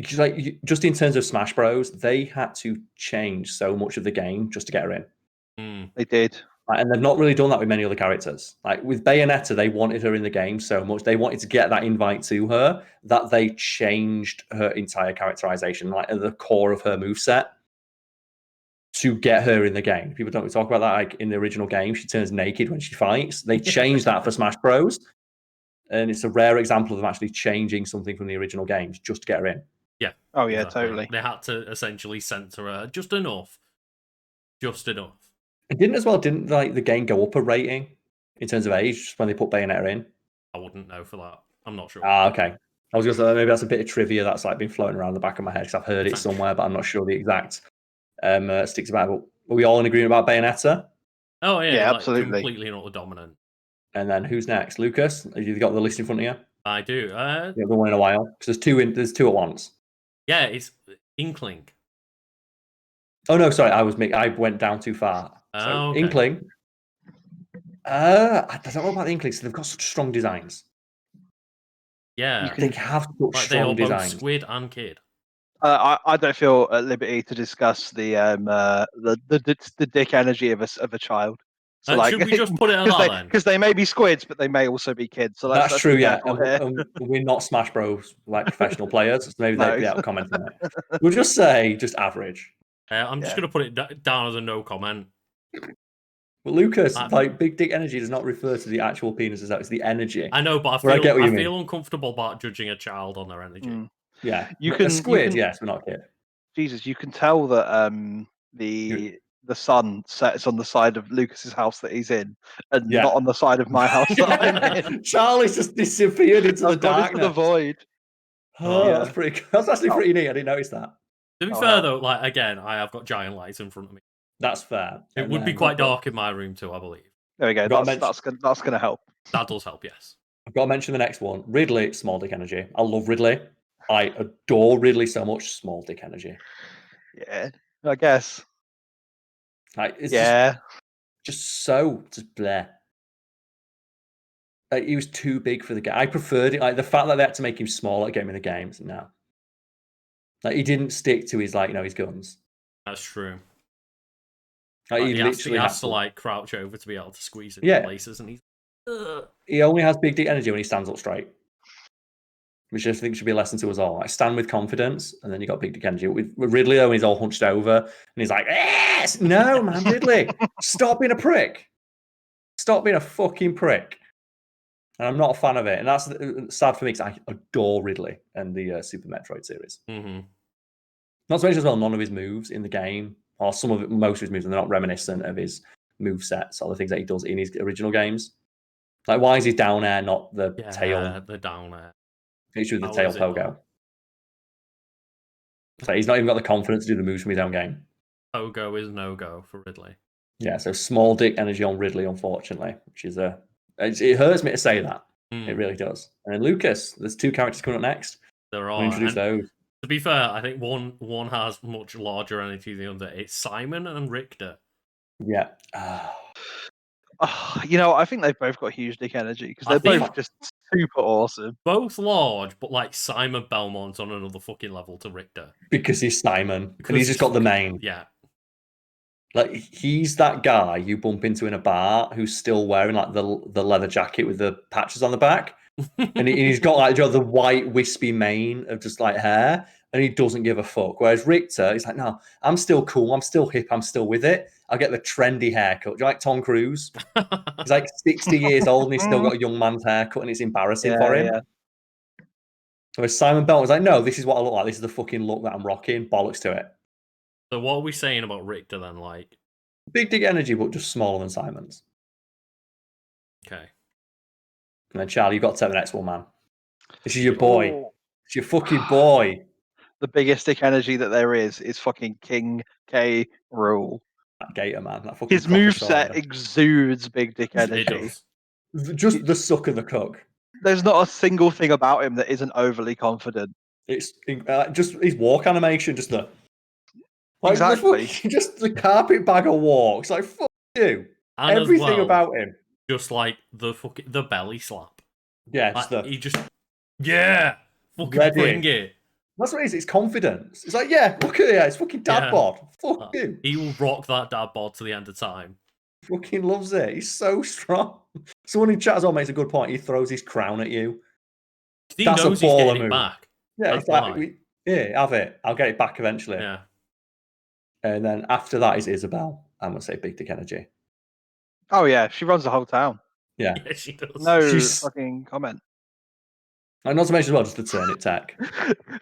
just in terms of Smash Bros, they had to change so much of the game just to get her in. They did. And they've not really done that with many other characters. Like with Bayonetta, they wanted her in the game so much. They wanted to get that invite to her that they changed her entire characterization, like at the core of her moveset, to get her in the game. People don't talk about that. Like in the original game, she turns naked when she fights. They changed that for Smash Bros. And it's a rare example of them actually changing something from the original games just to get her in. Yeah. Oh, yeah, totally. They had to essentially censor her just enough. Just enough. And didn't like the game go up a rating in terms of age just when they put Bayonetta in? I wouldn't know for that. I'm not sure. Okay. I was going to say maybe that's a bit of trivia that's like been floating around the back of my head because I've heard it somewhere, but I'm not sure the exact sticks about it. But are we all in agreement about Bayonetta? Oh yeah, Yeah, like, absolutely. Completely not the dominant. And then who's next? Lucas? Have you got the list in front of you? I do. You have the one in a while because there's two at once. Yeah, it's Inkling. Oh no, sorry, I went down too far. So Okay. Inkling. I don't know about the Inklings. So they've got such strong designs. Yeah, They have such like strong they are designs. both Squid and Kid. I don't feel at liberty to discuss the dick energy of a child. So like, should we just put it at that then? Because they may be squids, but they may also be kids. So That's true, be yeah. careful We're not Smash Bros like professional players. So maybe No. they'd be able to comment on it. We'll just say just average. I'm just gonna put it down as a no comment. But Lucas, like big dick energy does not refer to the actual penis as that. It's the energy. I know, but I feel uncomfortable about judging a child on their energy. Yeah, a squid. Yes, but not kid. Jesus, you can tell that the sun sets on the side of Lucas's house that he's in, and not on the side of my house that I'm in. Charlie's just disappeared into the darkness. Into the void. Oh, that's pretty. That's actually pretty neat. I didn't notice that. To be fair, though, like again, I have got giant lights in front of me. That's fair. It would be quite dark in my room too, I believe. There we go. That's going to help. That does help, yes. I've got to mention the next one. Ridley, small dick energy. I love Ridley. I adore Ridley so much. Small dick energy. Yeah, I guess. Like, it's just bleh. Like, he was too big for the game. I preferred it. Like the fact that they had to make him smaller at game in the games. No. Like he didn't stick to his his guns. That's true. Like, he has to like crouch over to be able to squeeze in places, and he only has big dick energy when he stands up straight, which I think should be a lesson to us all. Like stand with confidence, and then you got big dick energy. With Ridley, though, he's all hunched over, and he's like, "Yes, no, man, Ridley, stop being a prick, stop being a fucking prick." And I'm not a fan of it, and that's sad for me because I adore Ridley and the Super Metroid series. Mm-hmm. Not to mention as well, none of his moves in the game, or most of his moves, and they're not reminiscent of his move sets or the things that he does in his original games. Like, why is his down air not the tail? The down air. He should do the tail pogo. So he's not even got the confidence to do the moves from his own game. Pogo is no go for Ridley. Yeah, so small dick energy on Ridley, unfortunately, which is it hurts me to say that. It really does. And then Lucas, there's two characters coming up next. There are. We'll introduce those. To be fair, I think one has much larger energy than the other. It's Simon and Richter. Yeah. I think they've both got huge dick energy because they're both just super awesome. Both large, but like Simon Belmont's on another fucking level to Richter. Because he's Simon. And he's just got the mane. Yeah. Like, he's that guy you bump into in a bar who's still wearing like the leather jacket with the patches on the back. And he's got like the white wispy mane of just like hair, and he doesn't give a fuck. Whereas Richter, he's like, no, I'm still cool, I'm still hip, I'm still with it. I'll get the trendy haircut. Do you like Tom Cruise? He's like 60 years old and he's still got a young man's haircut, and it's embarrassing for him. Yeah. Whereas Simon Belmont was like, no, this is what I look like. This is the fucking look that I'm rocking. Bollocks to it. So what are we saying about Richter then? Like, big dick energy, but just smaller than Simon's. Okay. And then Charlie, you've got to take the next one, man. This is your boy. It's your fucking boy. The biggest dick energy that there is fucking King K. Rool. That Gator, man. That fucking his moveset exudes big dick energy. Just the suck of the cook. There's not a single thing about him that isn't overly confident. It's just his walk animation, just the... Like, exactly. Just the carpetbagger walks. Like, fuck you. And everything about him. Just like the belly slap. Yeah, just he just fucking bring it. That's what it is. It's confidence. It's like, yeah, look at it. It's fucking dad bod. Fuck you. He will rock that dad bod to the end of time. Fucking loves it. He's so strong. Someone in chat as well makes a good point. He throws his crown at you. He That's knows a he's baller getting move. it back. Yeah, That's it's like, have it. I'll get it back eventually. Yeah. And then after that is Isabel. I'm going to say big dick energy. Oh, yeah. She runs the whole town. Yeah. Yeah, she does. No fucking comment. And not to mention as well, just the turn it tech.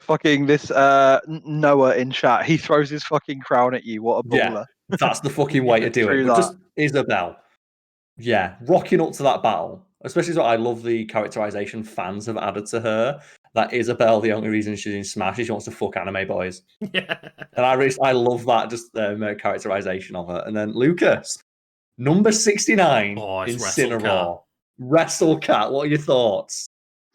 Fucking this Noah in chat. He throws his fucking crown at you. What a baller. Yeah, that's the fucking way to do it. But just Isabel. Yeah, rocking up to that battle. Especially what I love the characterization fans have added to her. That Isabel, the only reason she's in Smash is she wants to fuck anime boys. Yeah. And I love that just characterization of her. And then Lucas, number 69 Incineroar. WrestleCat, what are your thoughts?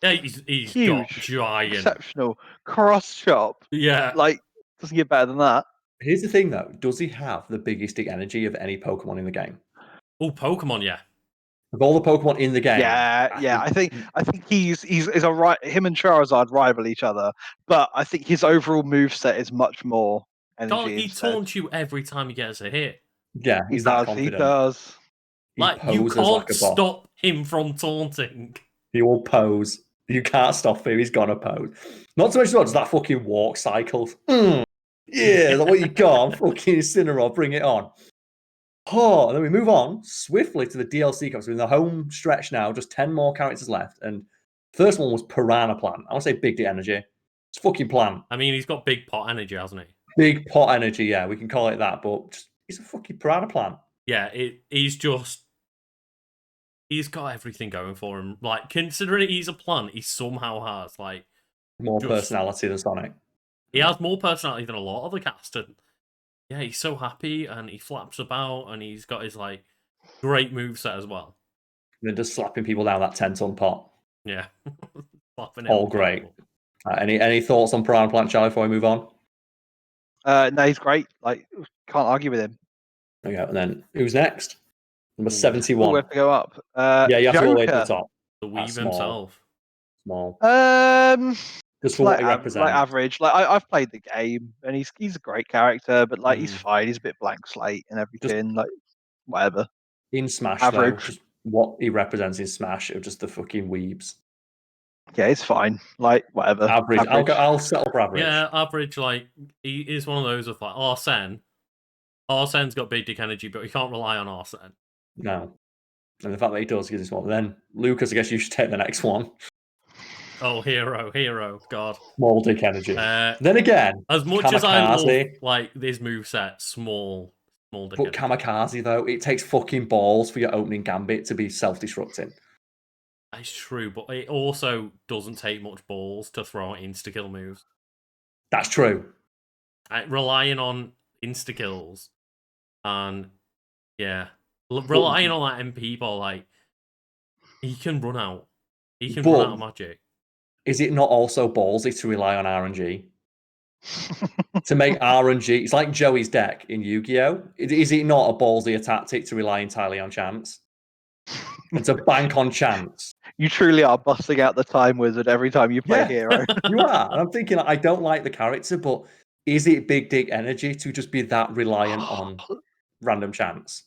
Yeah, he's huge, got giant, exceptional cross chop. Yeah, like doesn't get better than that. Here's the thing, though: does he have the biggest dick energy of any Pokemon in the game? Oh, Pokemon, yeah. Of all the Pokemon in the game, I think he's a right. Him and Charizard rival each other, but I think his overall moveset is much more energy. He taunts you every time he gets a hit. Yeah, he's that confident. He does. Like, you can't stop him from taunting. He will pose. You can't stop him. He's gonna pose. Not so much as well, just that fucking walk cycle. Yeah, that's what you got. Fucking Incineroar, bring it on. Oh, and then we move on swiftly to the DLC comes. We're in the home stretch now, just 10 more characters left. And first one was Piranha Plant. I want to say big dick energy. It's fucking plant. I mean, he's got big pot energy, hasn't he? Big pot energy, yeah, we can call it that, but just, he's a fucking Piranha Plant. Yeah, he's got everything going for him. Like, considering he's a plant, he somehow has, like... More personality than Sonic. He has more personality than a lot of the cast, and yeah, he's so happy, and he flaps about, and he's got his, like, great moveset as well. And then just slapping people down that 10-ton pot. Yeah. All great. Any thoughts on Piranha Plant, Charlie, before we move on? No, he's great. Like, can't argue with him. There we go. And then, who's next? Number 71. We have to go up. Yeah, you have to go all the way to the top. The Weave himself. Small. Just for what he represents. Like average. Like I've played the game, and he's a great character, but like he's fine. He's a bit blank slate and everything. Like whatever. In Smash, average. Though, just what he represents in Smash are just the fucking weebs. Yeah, it's fine. Like whatever. Average. I'll settle for average. Yeah, average. Like he is one of those with like Arsene. Arsene's got big dick energy, but we can't rely on Arsene. No. And the fact that he does gives us one. Then Lucas, I guess you should take the next one. Oh, hero, God. Small dick energy. Then again, as much as I love like this moveset, small dick energy. Kamikaze though, it takes fucking balls for your opening gambit to be self-destructing. That's true, but it also doesn't take much balls to throw insta-kill moves. That's true. Relying on insta-kills and relying on that MP ball, like he can run out. He can run out of magic. Is it not also ballsy to rely on RNG? To make RNG, it's like Joey's deck in Yu-Gi-Oh! Is it not a ballsy tactic to rely entirely on chance? It's a bank on chance. You truly are busting out the time wizard every time you play hero. You are. And I'm thinking, I don't like the character, but is it big dick energy to just be that reliant on random chance?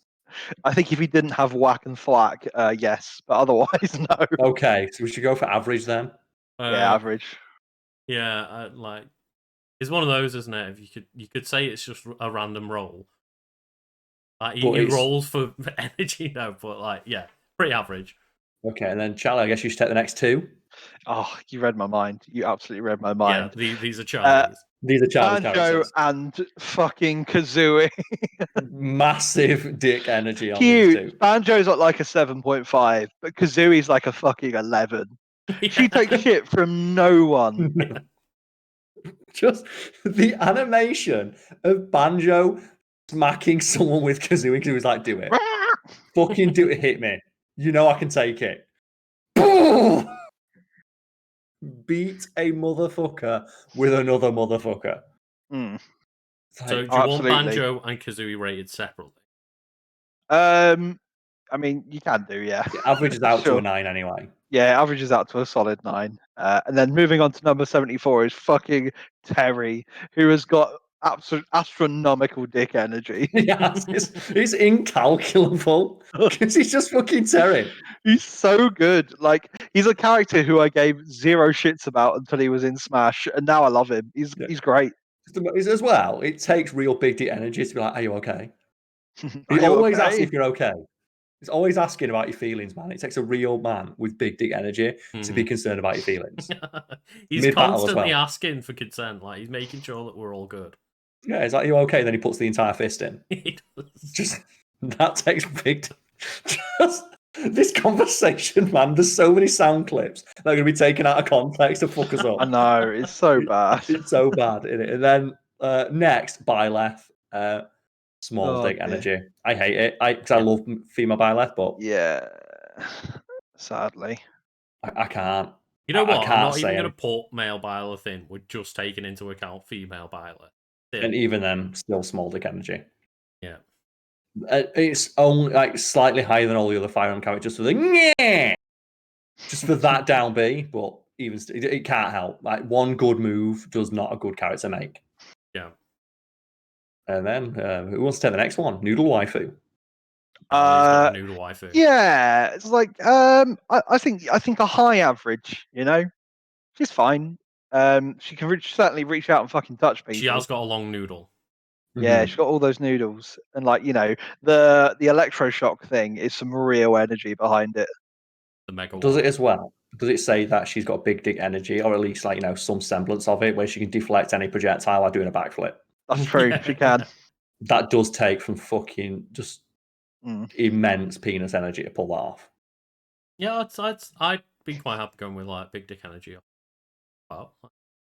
I think if he didn't have whack and thwack, yes, but otherwise, no. Okay, so we should go for average then. Yeah, average. Yeah, like it's one of those, isn't it? If you could say it's just a random roll. He rolls for energy now, but like pretty average. Okay, and then Charlie, I guess you should take the next two. Oh, you read my mind. You absolutely read my mind. Yeah, these are Charlie's. These are Charlie's Banjo characters. and fucking Kazooie. Massive dick energy on Huge. these two. Banjo's like a 7.5, but Kazooie's like a fucking 11. Yeah. She takes shit from no one. Just the animation of Banjo smacking someone with Kazooie because he was like, do it. Fucking do it, hit me. You know I can take it. Beat a motherfucker with another motherfucker. Mm. So do you want Banjo and Kazooie rated separately? I mean, you can do, yeah. Average is out to a 9 anyway. Yeah, averages out to a solid 9. And then moving on to number 74 is fucking Terry, who has got absolute astronomical dick energy. It's incalculable because he's just fucking Terry. He's so good. Like, he's a character who I gave 0 shits about until he was in Smash, and now I love him. He's great. As well, it takes real big dick energy to be like, "Are you okay?" He Are you always asks okay? if you're okay. He's always asking about your feelings, man. It takes a real man with big dick energy to be concerned about your feelings. He's Mid-battle as constantly well. asking for consent. Like, he's making sure that we're all good. Yeah, he's like, "Are you okay?" Then he puts the entire fist in. He does. Just that takes big. Just this conversation, man. There's so many sound clips that are going to be taken out of context to fuck us up. I know, it's so bad. It's so bad, isn't it? And then next, Byleth. Small dick energy. I hate it. Because I love female Byleth, but yeah, sadly, I can't. You know what? I I'm can't not even say going to put male Byleth in. We're just taking into account female Byleth. And even then, still small dick energy. Yeah. It's only like slightly higher than all the other Fire Emblem characters. So just for that down B, but even it can't help. Like one good move does not a good character make. Yeah. And then who wants to take the next one? Noodle waifu. Got a noodle waifu. Yeah, it's like I think a high average. You know, she's fine. She can certainly reach out and fucking touch people. She has got a long noodle. Yeah, she's got all those noodles, and like the electroshock thing is some real energy behind it. The mega. Does it as well? Does it say that she's got big dick energy, or at least like some semblance of it, where she can deflect any projectile while doing a backflip? That's true. She can. That does take from fucking just immense penis energy to pull that off. Yeah, I'd be quite happy going with like big dick energy. Oh.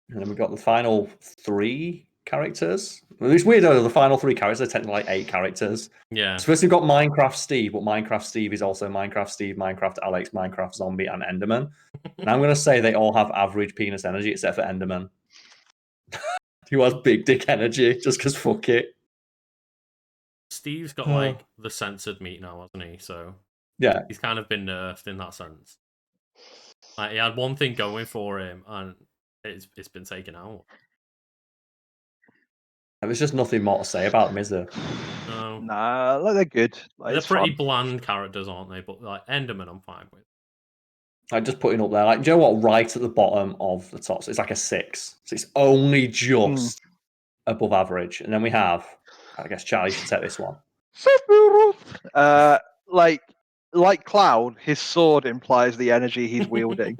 And then we've got the final 3 characters. Well, it's weird though, the final 3 characters are technically like 8 characters. Yeah. So first we've got Minecraft Steve, but Minecraft Steve is also Minecraft Steve, Minecraft Alex, Minecraft Zombie, and Enderman. And I'm going to say they all have average penis energy except for Enderman. Who has big dick energy just because fuck it. Steve's got like the censored meat now, hasn't he? So yeah, he's kind of been nerfed in that sense. Like he had one thing going for him, and it's been taken out. There's just nothing more to say about them, is there? No. Nah, like they're good. Like, they're pretty bland characters, aren't they? But like Enderman, I'm fine with. Like just putting up there, like, do you know what? Right at the bottom of the top, so it's like a 6. So it's only just above average. And then we have, I guess Charlie should take this one. Like Cloud, his sword implies the energy he's wielding.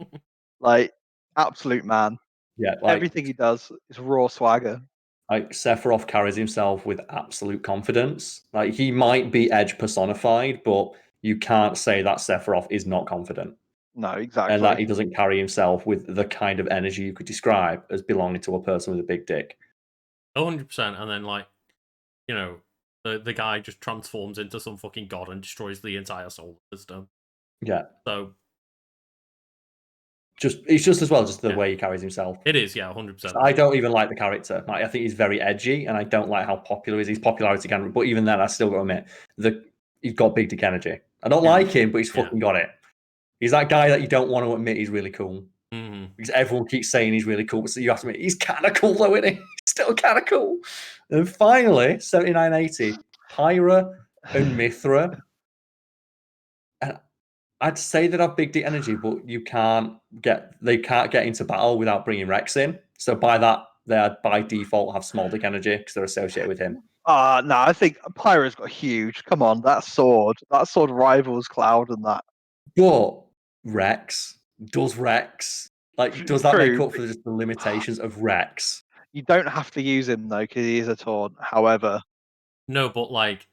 Like, absolute man. Yeah, like, everything he does is raw swagger. Like Sephiroth carries himself with absolute confidence. Like he might be Edge personified, but you can't say that Sephiroth is not confident. No, exactly. And that he doesn't carry himself with the kind of energy you could describe as belonging to a person with a big dick. 100%. And then, like, the guy just transforms into some fucking god and destroys the entire solar system. Yeah. So it's just as well just the way he carries himself. It is, yeah, 100%. I don't even like the character. Like, I think he's very edgy, and I don't like how popular he is. His popularity can, but even then, I still got to admit he's got big dick energy. I don't like him, but he's fucking got it. He's that guy that you don't want to admit he's really cool. Because everyone keeps saying he's really cool, so you have to admit he's kind of cool though, isn't he? He's still kind of cool. And finally, 7980, Pyra and Mithra. And I'd say they have big dick energy, but they can't get into battle without bringing Rex in. So by that, they by default have small dick energy because they're associated with him. No, I think Pyra's got huge. Come on, that sword rivals Cloud and that. But Rex, does that make up for just the limitations of Rex? You don't have to use him though, because he is a taunt. However, no, but like,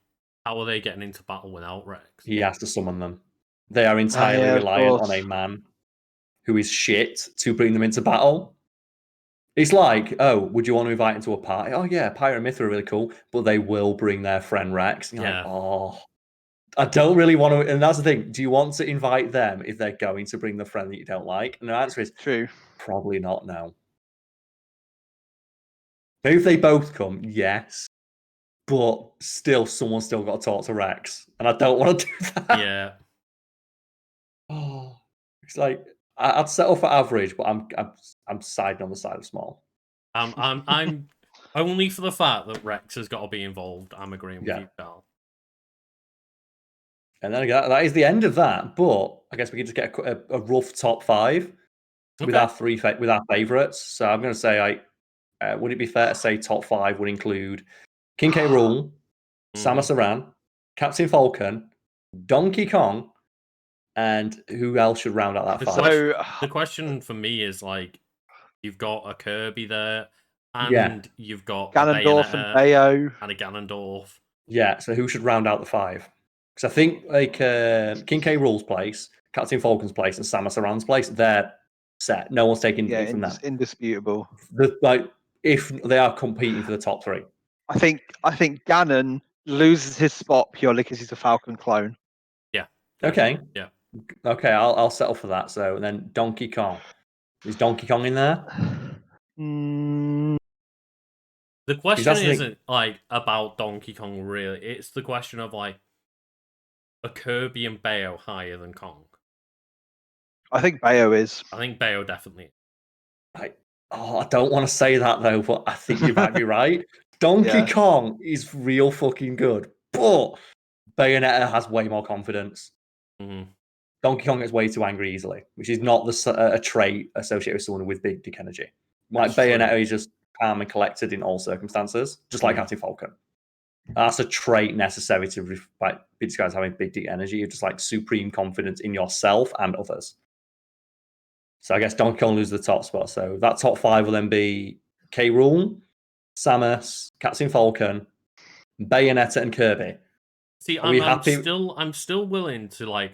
how are they getting into battle without Rex? He has to summon them. They are entirely reliant on a man who is shit to bring them into battle. It's like, oh, would you want to invite into a party? Oh yeah, Pyra and Mithra are really cool, but they will bring their friend Rex. And you're like, oh, I don't really want to. And that's the thing. Do you want to invite them if they're going to bring the friend that you don't like? And the answer is true. Probably not. No. Maybe if they both come, yes. But still, someone's still got to talk to Rex, and I don't want to do that. Yeah. Oh, It's like I'd settle for average, but I'm siding on the side of small. I'm only for the fact that Rex has got to be involved. I'm agreeing with you, Karl. And then again, that is the end of that. But I guess we could just get a rough top 5 with our favorites. So I'm going to say, would it be fair to say top 5 would include King K. Rool, Samus Aran, Captain Falcon, Donkey Kong, and who else should round out that 5? The question for me is like, you've got a Kirby there, and you've got Ganondorf a and Bayo, and a Ganondorf. Yeah, so who should round out the 5? Because I think like King K. Rool's place, Captain Falcon's place, and Samus Aran's place, they're set. No one's taking it from them. Indisputable. If they are competing for the top 3. I think Ganon loses his spot purely because he's a Falcon clone. Yeah. Okay. Yeah. Okay, I'll settle for that. So then Donkey Kong. Is Donkey Kong in there? The question isn't like about Donkey Kong really. It's the question of like, are Kirby and Bayo higher than Kong? I think Bayo is. I think Bayo definitely. I don't want to say that though, but I think you might be right. Donkey Kong is real fucking good, but Bayonetta has way more confidence. Donkey Kong gets way too angry easily, which is not a trait associated with someone with big dick energy. Like Bayonetta is just calm and collected in all circumstances, just like Captain Falcon. That's a trait necessary to be described as having big dick energy. You're just like supreme confidence in yourself and others. So I guess Donkey Kong loses the top spot. So that top 5 will then be K. Rool, Samus, Captain Falcon, Bayonetta, and Kirby. See, I'm still willing to like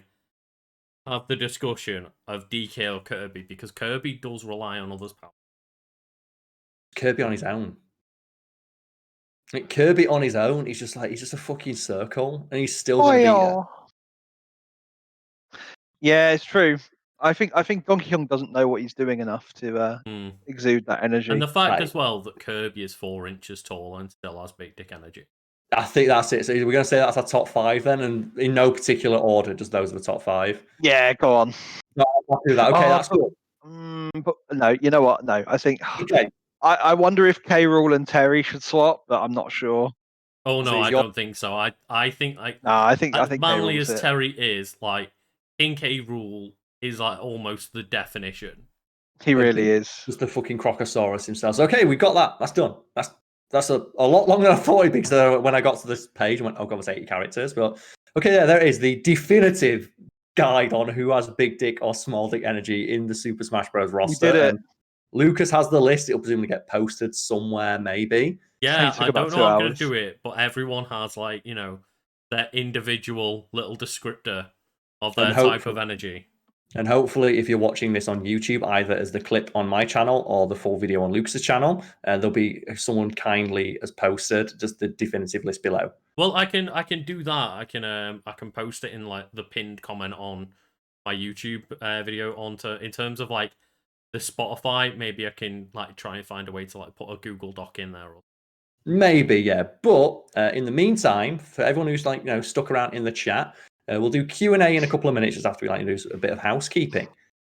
have the discussion of DK or Kirby because Kirby does rely on others' power. Kirby on his own. Like, Kirby on his own, he's just a fucking circle, and he's still going to beat you. Yeah, it's true. I think Donkey Kong doesn't know what he's doing enough to exude that energy. And the fact as well that Kirby is 4 inches tall and still has big dick energy. I think that's it. So we're going to say that's our top 5 then, and in no particular order, just those are the top 5. Yeah, go on. No, I'll do that. Okay, that's cool. But no, you know what? No, I think. Okay. I wonder if K. Rool and Terry should swap, but I'm not sure. Oh no, I don't think so. I think I think manly as Terry is, like King K. Rool is like almost the definition. He really is. Just the fucking Crocosaurus himself. So, okay, we got that. That's done. That's a lot longer than I thought it'd be, because when I got to this page, I went, oh god, it's 80 characters. But okay, yeah, there it is, the definitive guide on who has big dick or small dick energy in the Super Smash Bros. Roster. You did it. And Lucas has the list. It'll presumably get posted somewhere, maybe. Yeah, I don't know how I'm going to do it, but everyone has, like, you know, their individual little descriptor of their type of energy. And hopefully, if you're watching this on YouTube, either as the clip on my channel or the full video on Lucas's channel, there'll be someone kindly has posted just the definitive list below. Well, I can do that. I can post it in like the pinned comment on my YouTube video in terms of like the Spotify. Maybe I can like try and find a way to like put a Google Doc in there. Maybe, yeah. But in the meantime, for everyone who's like stuck around in the chat, we'll do Q&A in a couple of minutes just after we like do a bit of housekeeping,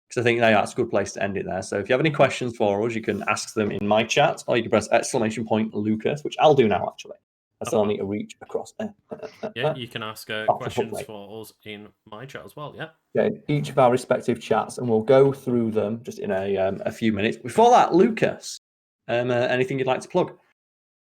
because I think that's a good place to end it there. So if you have any questions for us, you can ask them in my chat, or you can press !Lucas, which I'll do now actually. I still need to reach across. Yeah, you can ask questions for us in my chat as well. Yeah. Yeah, each of our respective chats, and we'll go through them just in a few minutes. Before that, Lucas, anything you'd like to plug?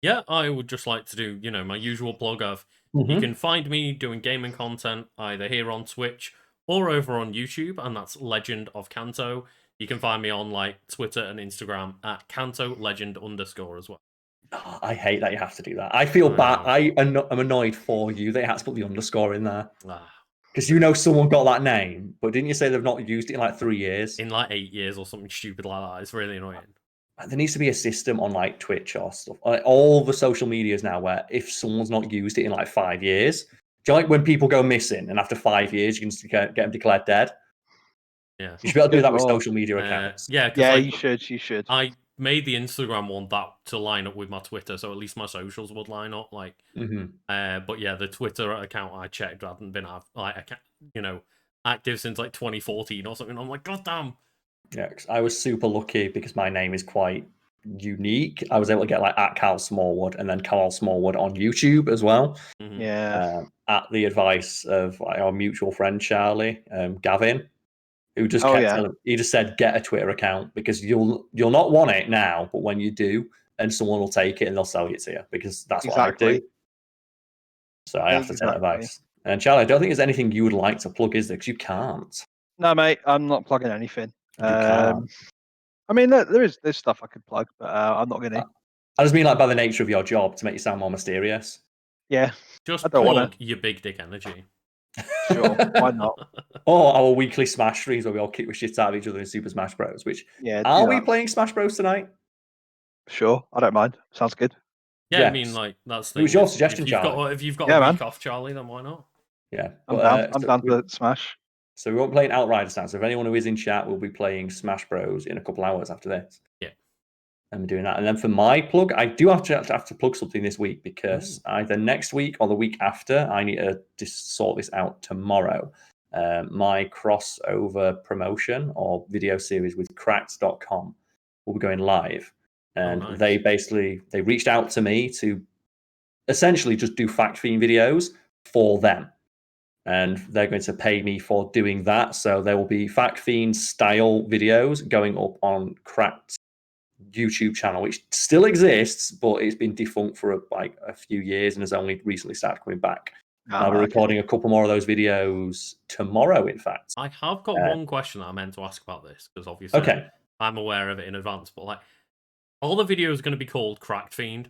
Yeah, I would just like to do, my usual plug of you can find me doing gaming content either here on Twitch or over on YouTube, and that's LegendOfKanto. You can find me on like Twitter and Instagram at KantoLegend_ as well. Oh, I hate that you have to do that. I feel bad. I'm annoyed for you. They had to put the underscore in there. Because someone got that name, but didn't you say they've not used it in like 3 years? In like 8 years or something stupid like that. It's really annoying. There needs to be a system on like Twitch or stuff. Like, all the social medias now where if someone's not used it in like 5 years, do you like when people go missing and after 5 years you can get them declared dead? Yeah. You should be able to do that with social media accounts. Yeah, you should. I made the Instagram one to line up with my Twitter, so at least my socials would line up. Like, but yeah, the Twitter account I checked hadn't been active since like 2014 or something. I'm like, God damn. Yeah, 'cause I was super lucky because my name is quite unique. I was able to get like at Karl Smallwood and then Karl Smallwood on YouTube as well. Yeah. At the advice of like, our mutual friend Charlie, Gavin, who just he just said get a Twitter account because you'll not want it now, but when you do, and someone will take it and they'll sell it to you because that's what I do. So I have to take that advice. And Charlie, I don't think there's anything you would like to plug, is there? Because you can't. No, mate, I'm not plugging anything. You can't. I mean, there's stuff I could plug, but I'm not going to. I just mean like by the nature of your job to make you sound more mysterious. Yeah. Just plug your big dick energy. Sure, why not? Or our weekly Smash streams where we all kick the shit out of each other in Super Smash Bros. Which are we playing Smash Bros tonight? Sure, I don't mind. Sounds good. Yeah, yes. I mean, like that's the. It was your suggestion, Charlie. If you've got a week off, Charlie, then why not? Yeah, I'm down to Smash. So we won't play Outriders now. So if anyone who is in chat, we'll be playing Smash Bros in a couple hours after this. Yeah. And we're doing that. And then for my plug, I do have to plug something this week because either next week or the week after, I need to just sort this out tomorrow. My crossover promotion or video series with cracked.com will be going live. And they reached out to me to essentially just do fact fiend videos for them. And they're going to pay me for doing that. So there will be fact fiend style videos going up on Cracked YouTube channel, which still exists, but it's been defunct for a few years and has only recently started coming back. I'll be recording a couple more of those videos tomorrow, in fact. I have got one question that I meant to ask about this, because obviously I'm aware of it in advance, but like, all the videos going to be called Cracked Fiend?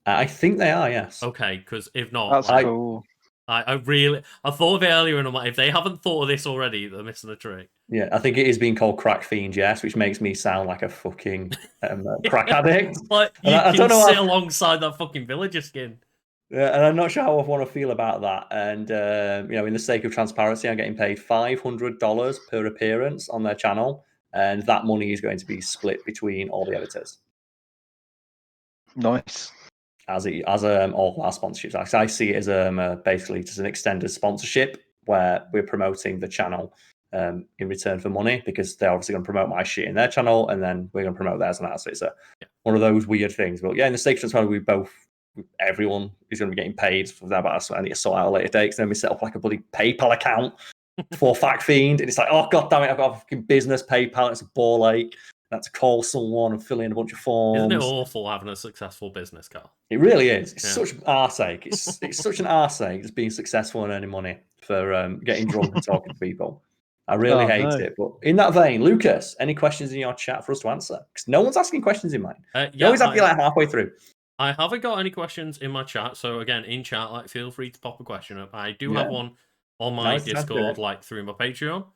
I think they are, yes. Okay, because if not, that's cool. I thought of it earlier and I'm like, if they haven't thought of this already, they're missing a trick. Yeah, I think it is being called Crack Fiend, yes, which makes me sound like a fucking crack addict. Like, you can sit alongside that fucking villager skin. Yeah, and I'm not sure how I want to feel about that. And, in the sake of transparency, I'm getting paid $500 per appearance on their channel. And that money is going to be split between all the editors. Nice. As all our sponsorships. I see it as basically just an extended sponsorship where we're promoting the channel in return for money because they're obviously going to promote my shit in their channel and then we're going to promote theirs and that. So it's one of those weird things. But yeah, in the sake of transparency, everyone is going to be getting paid for that. But I need to sort out a later date because then we set up like a bloody PayPal account for Fact Fiend. And it's like, oh, God damn it, I've got a fucking business PayPal. It's a ball ache. That's to call someone and fill in a bunch of forms. Isn't it awful having a successful business, Karl? It really is. It's such an arseache. It's such an arseache just being successful and earning money for getting drunk and talking to people. I really hate it. But in that vein, Lucas, any questions in your chat for us to answer? Because no one's asking questions in mine. You always have to be like halfway through. I haven't got any questions in my chat. So again, in chat, like feel free to pop a question up. I do have one on my Discord, like through my Patreon.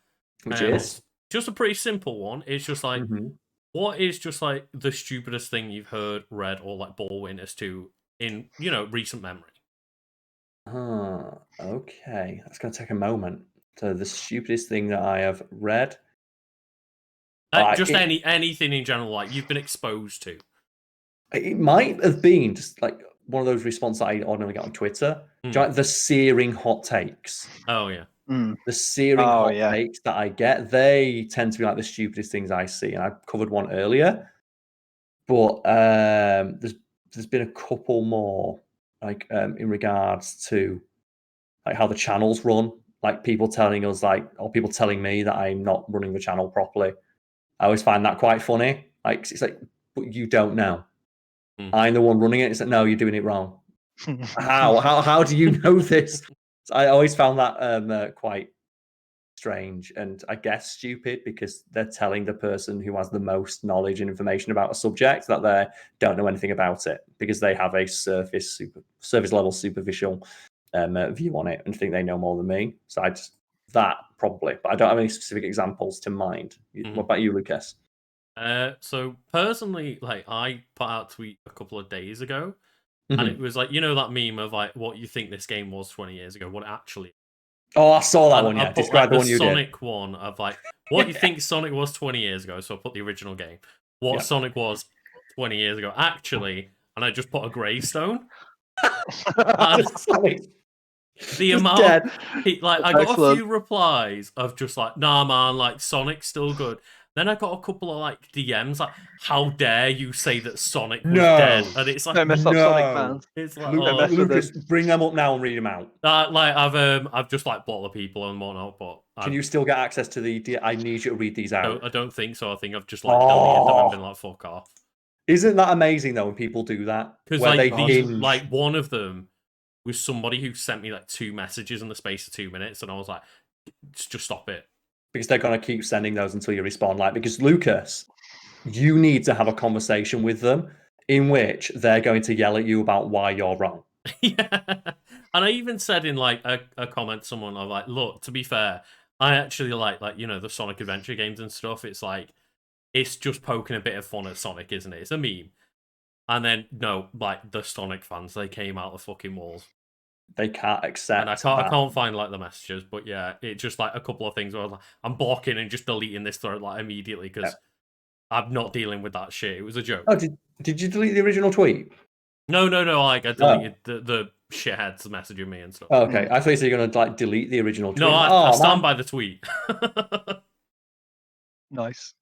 Which is? Just a pretty simple one. It's just like, what is just like the stupidest thing you've heard, read, or like bore witness to in, recent memory? Okay. That's going to take a moment. So the stupidest thing that I have read. Anything in general, like you've been exposed to. It might have been just like one of those responses that I ordinarily get on Twitter. Like the searing hot takes. Oh, yeah. The searing hot takes that I get, they tend to be like the stupidest things I see. And I covered one earlier. But there's been a couple more, like in regards to like how the channels run. Like people telling us or people telling me that I'm not running the channel properly. I always find that quite funny. Like it's like, but you don't know. I'm the one running it. It's like, no, you're doing it wrong. How do you know this? So I always found that quite strange and I guess stupid because they're telling the person who has the most knowledge and information about a subject that they don't know anything about it because they have a surface level superficial view on it and think they know more than me. So that probably, but I don't have any specific examples to mind. What about you, Lucas? So personally, like I put out a tweet a couple of days ago, and it was like that meme of like what you think this game was 20 years ago, what it actually. Oh, I saw that one. Yeah, describe the one you did. Sonic one of like what you think Sonic was 20 years ago. So I put the original game. What Sonic was 20 years ago, actually, and I just put a gravestone. The Just amount dead. I got a few replies of just like, nah man, like Sonic's still good. Then I got a couple of like DMs like, how dare you say that Sonic was dead? And it's like, Don't mess up Sonic fans. It's like, Lucas, bring them up now and read them out. Like I've just like blocked the people and whatnot, but can you still get access to the? I need you to read these out. I don't think so. I think I've just like deleted them and been like, fuck off. Isn't that amazing though when people do that? Because like one of them was somebody who sent me like 2 messages in the space of 2 minutes, and I was like, just stop it. Because they're gonna keep sending those until you respond. Like, because Lucas, you need to have a conversation with them in which they're going to yell at you about why you're wrong. Yeah. And I even said in like a comment to someone, I'm like, look, to be fair, I actually like the Sonic Adventure games and stuff. It's like, it's just poking a bit of fun at Sonic, isn't it? It's a meme. And then no, like the Sonic fans, they came out the fucking walls. They can't accept. And I can't find like the messages, but yeah, it just like a couple of things where I was like, I'm blocking and just deleting this thread like immediately because I'm not dealing with that shit. It was a joke. Oh, did you delete the original tweet? No. Like I deleted the shitheads messaging me and stuff. Oh, okay, I thought you were gonna like delete the original tweet. No, I stand by the tweet. Nice.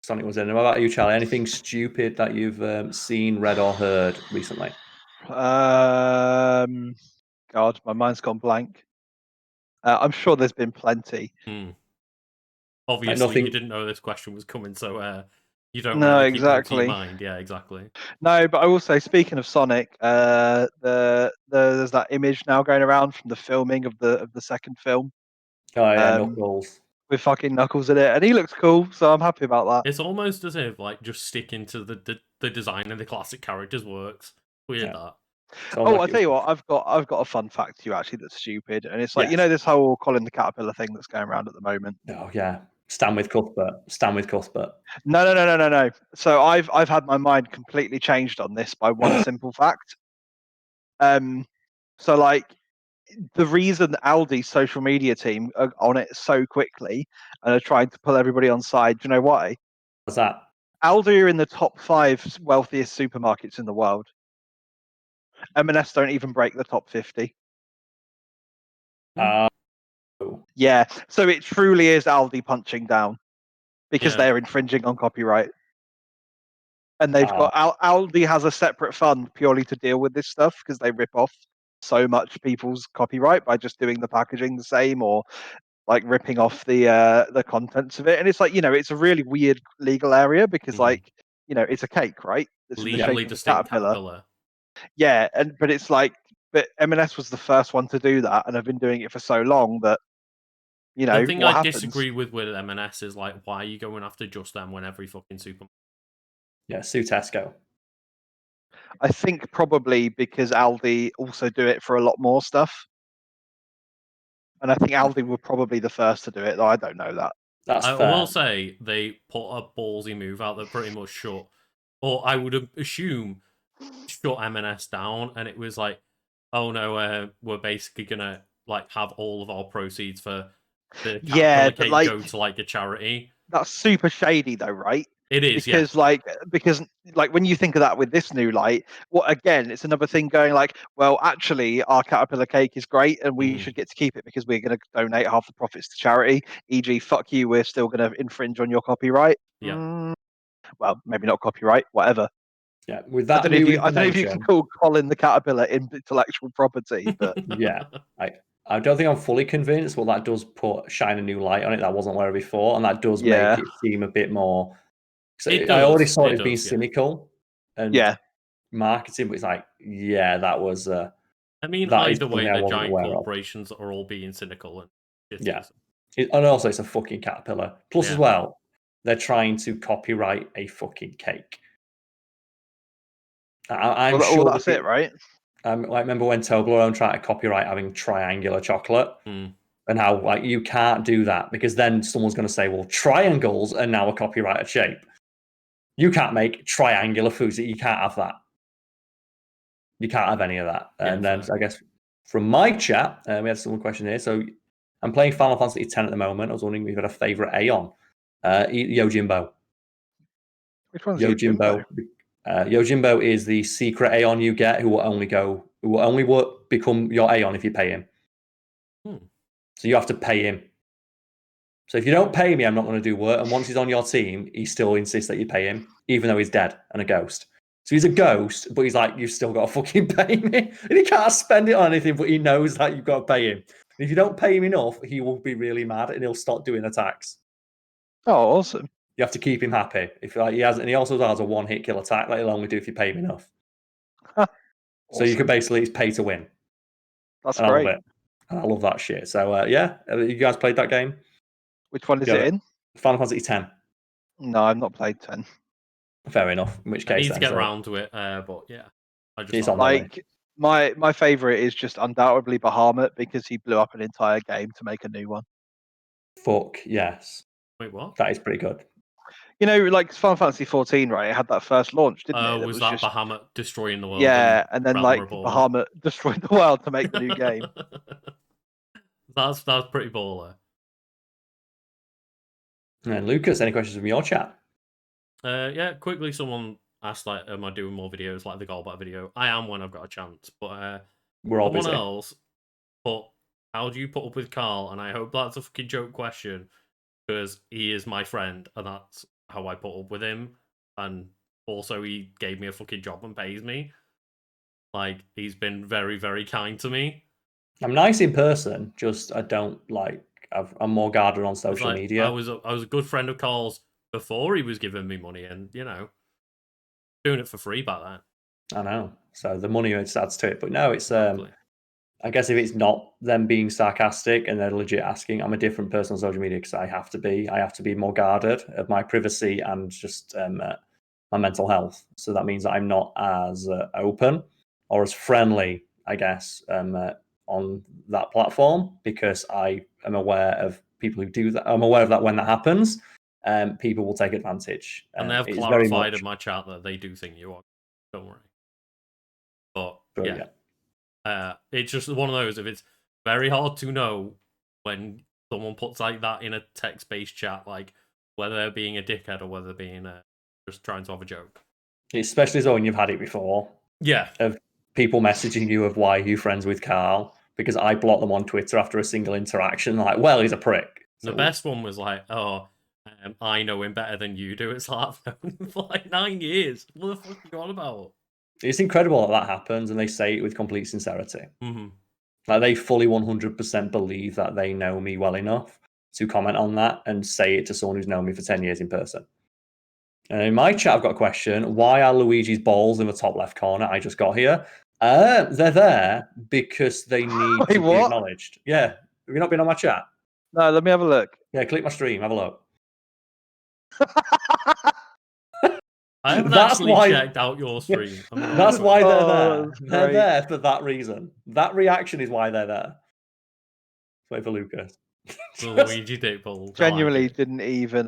Sonic was in. What about you, Charlie? Anything stupid that you've seen, read, or heard recently? God, my mind's gone blank. I'm sure there's been plenty. Obviously, you didn't know this question was coming, so you don't know really exactly. Keep your mind. Yeah, exactly. No, but I will say, speaking of Sonic, there's that image now going around from the filming of the second film. Oh yeah, Knuckles. With fucking Knuckles in it, and he looks cool, so I'm happy about that. It's almost as if like just sticking to the design of the classic characters works. Weird that. I'll tell you what, I've got a fun fact to you actually that's stupid, and it's like, you know, this whole Colin the Caterpillar thing that's going around at the moment. Oh yeah, stand with Cuthbert. No. So I've had my mind completely changed on this by one simple fact. So like, the reason Aldi's social media team are on it so quickly and are trying to pull everybody on side, do you know why? What's that? Aldi are in the top 5 wealthiest supermarkets in the world. M&S don't even break the top 50. Yeah, so it truly is Aldi punching down because they're infringing on copyright. And they've got Aldi has a separate fund purely to deal with this stuff because they rip off so much people's copyright by just doing the packaging the same or like ripping off the contents of it. And it's like, you know, it's a really weird legal area because like, you know, it's a cake, right? It's legally distinct caterpillar. Yeah, but it's like, but M&S was the first one to do that, and I've been doing it for so long that, you know, the thing I disagree with M&S is like, why are you going after just them when every fucking supermarket? Yeah, sue Tesco. I think probably because Aldi also do it for a lot more stuff. And I think Aldi were probably the first to do it, though I don't know that. That's fair. I will say they put a ballsy move out that pretty much shut, or I would assume, shut M&S down, and it was like, oh no, we're basically gonna like have all of our proceeds for the caterpillar cake like, go to like a charity. That's super shady, though, right? It is, because like when you think of that with this new light, again, it's another thing going like, well, actually, our caterpillar cake is great, and we should get to keep it because we're going to donate half the profits to charity. E.g., fuck you, we're still going to infringe on your copyright. Yeah. Well, maybe not copyright, whatever. Yeah, with that I don't know if you can call Colin the Caterpillar intellectual property, but yeah, I don't think I'm fully convinced, but that does shine a new light on it that wasn't there before, and that does make it seem a bit more. I already saw it as being cynical and marketing, but it's like, that was. I mean, either way, the giant corporations are all being cynical and and also it's a fucking caterpillar. Plus, as well, they're trying to copyright a fucking cake. I'm sure that's it, right? I remember when Toblerone tried to copyright having triangular chocolate, and how like you can't do that because then someone's going to say, well, triangles are now a copyrighted shape. You can't make triangular foods. You can't have that. You can't have any of that. And then I guess from my chat, we had some question here. So I'm playing Final Fantasy X at the moment. I was wondering if you've got a favorite Aeon. Yojimbo. Which one's Yojimbo? Yojimbo is the secret Aeon you get who will only become your Aeon if you pay him. So you have to pay him. So if you don't pay me, I'm not going to do work. And once he's on your team, he still insists that you pay him, even though he's dead and a ghost. So he's a ghost, but he's like, you've still got to fucking pay me. And he can't spend it on anything, but he knows that you've got to pay him. And if you don't pay him enough, he will be really mad and he'll stop doing attacks. Oh, awesome. You have to keep him happy. If like, he has, and he also has a one-hit kill attack that he'll only do if you pay him enough. Awesome. So you can basically it's pay to win. That's and great. I love it. I love that shit. So yeah, you guys played that game? Which one is it in? Final Fantasy X. No, I've not played 10. Fair enough. In which case, I need to get around to it, but yeah, I just like my favorite is just undoubtedly Bahamut because he blew up an entire game to make a new one. Fuck yes. Wait, what? That is pretty good. You know, like Final Fantasy 14, right? It had that first launch, didn't it? Was that Bahamut destroying the world? Yeah, and then like Bahamut destroyed the world to make the new game. That's pretty baller. And Lucas, any questions from your chat? Yeah, quickly, someone asked, like, am I doing more videos like the Golbat video? I am when I've got a chance, but we're all busy. Someone else put, how do you put up with Karl? And I hope that's a fucking joke question, because he is my friend, and that's how I put up with him. And also, he gave me a fucking job and pays me. Like, he's been very, very kind to me. I'm nice in person, just I don't like. I'm more guarded on social media. I was a good friend of Karl's before he was giving me money, and you know, doing it for free back then. I know. So the money adds to it, but no, it's I guess if it's not them being sarcastic and they're legit asking, I'm a different person on social media because I have to be more guarded of my privacy and just my mental health. So that means that I'm not as open or as friendly, I guess, on that platform because I am aware of people who do that. I'm aware of that when that happens, people will take advantage. And they have clarified in my chat that they do think you are. Don't worry. But yeah. It's just one of those, if it's very hard to know when someone puts like that in a text-based chat, like whether they're being a dickhead or whether they're being just trying to have a joke. Especially so when you've had it before. Yeah. Of people messaging you of why are you friends with Karl, because I blocked them on Twitter after a single interaction. Like, well, he's a prick. So, the best one was like, I know him better than you do. It's like, I've known him for like 9 years. What the fuck are you on about? It's incredible that happens, and they say it with complete sincerity. Mm-hmm. Like they fully 100% believe that they know me well enough to comment on that and say it to someone who's known me for 10 years in person. And in my chat, I've got a question. Why are Luigi's balls in the top left corner? I just got here. They're there because they need to be acknowledged. Yeah. Have you not been on my chat? No, let me have a look. Yeah, click my stream. Have a look. I haven't actually checked out your stream. That's why they're there. They're there for that reason. That reaction is why they're there. Wait for Lucas. The Luigi dick balls. Genuinely didn't even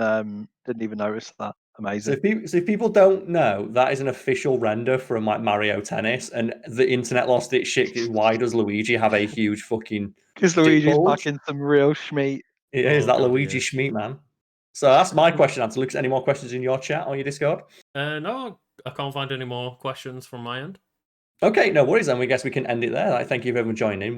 notice that. Amazing. So if people don't know, that is an official render from like Mario Tennis, and the internet lost its shit. Why does Luigi have a huge fucking? Because Luigi's packing some real schmeat. It is that Luigi schmeat, man. So that's my question. Answer. Lucas, any more questions in your chat or your Discord? No, I can't find any more questions from my end. Okay, no worries. Then we guess we can end it there. Thank you for everyone joining.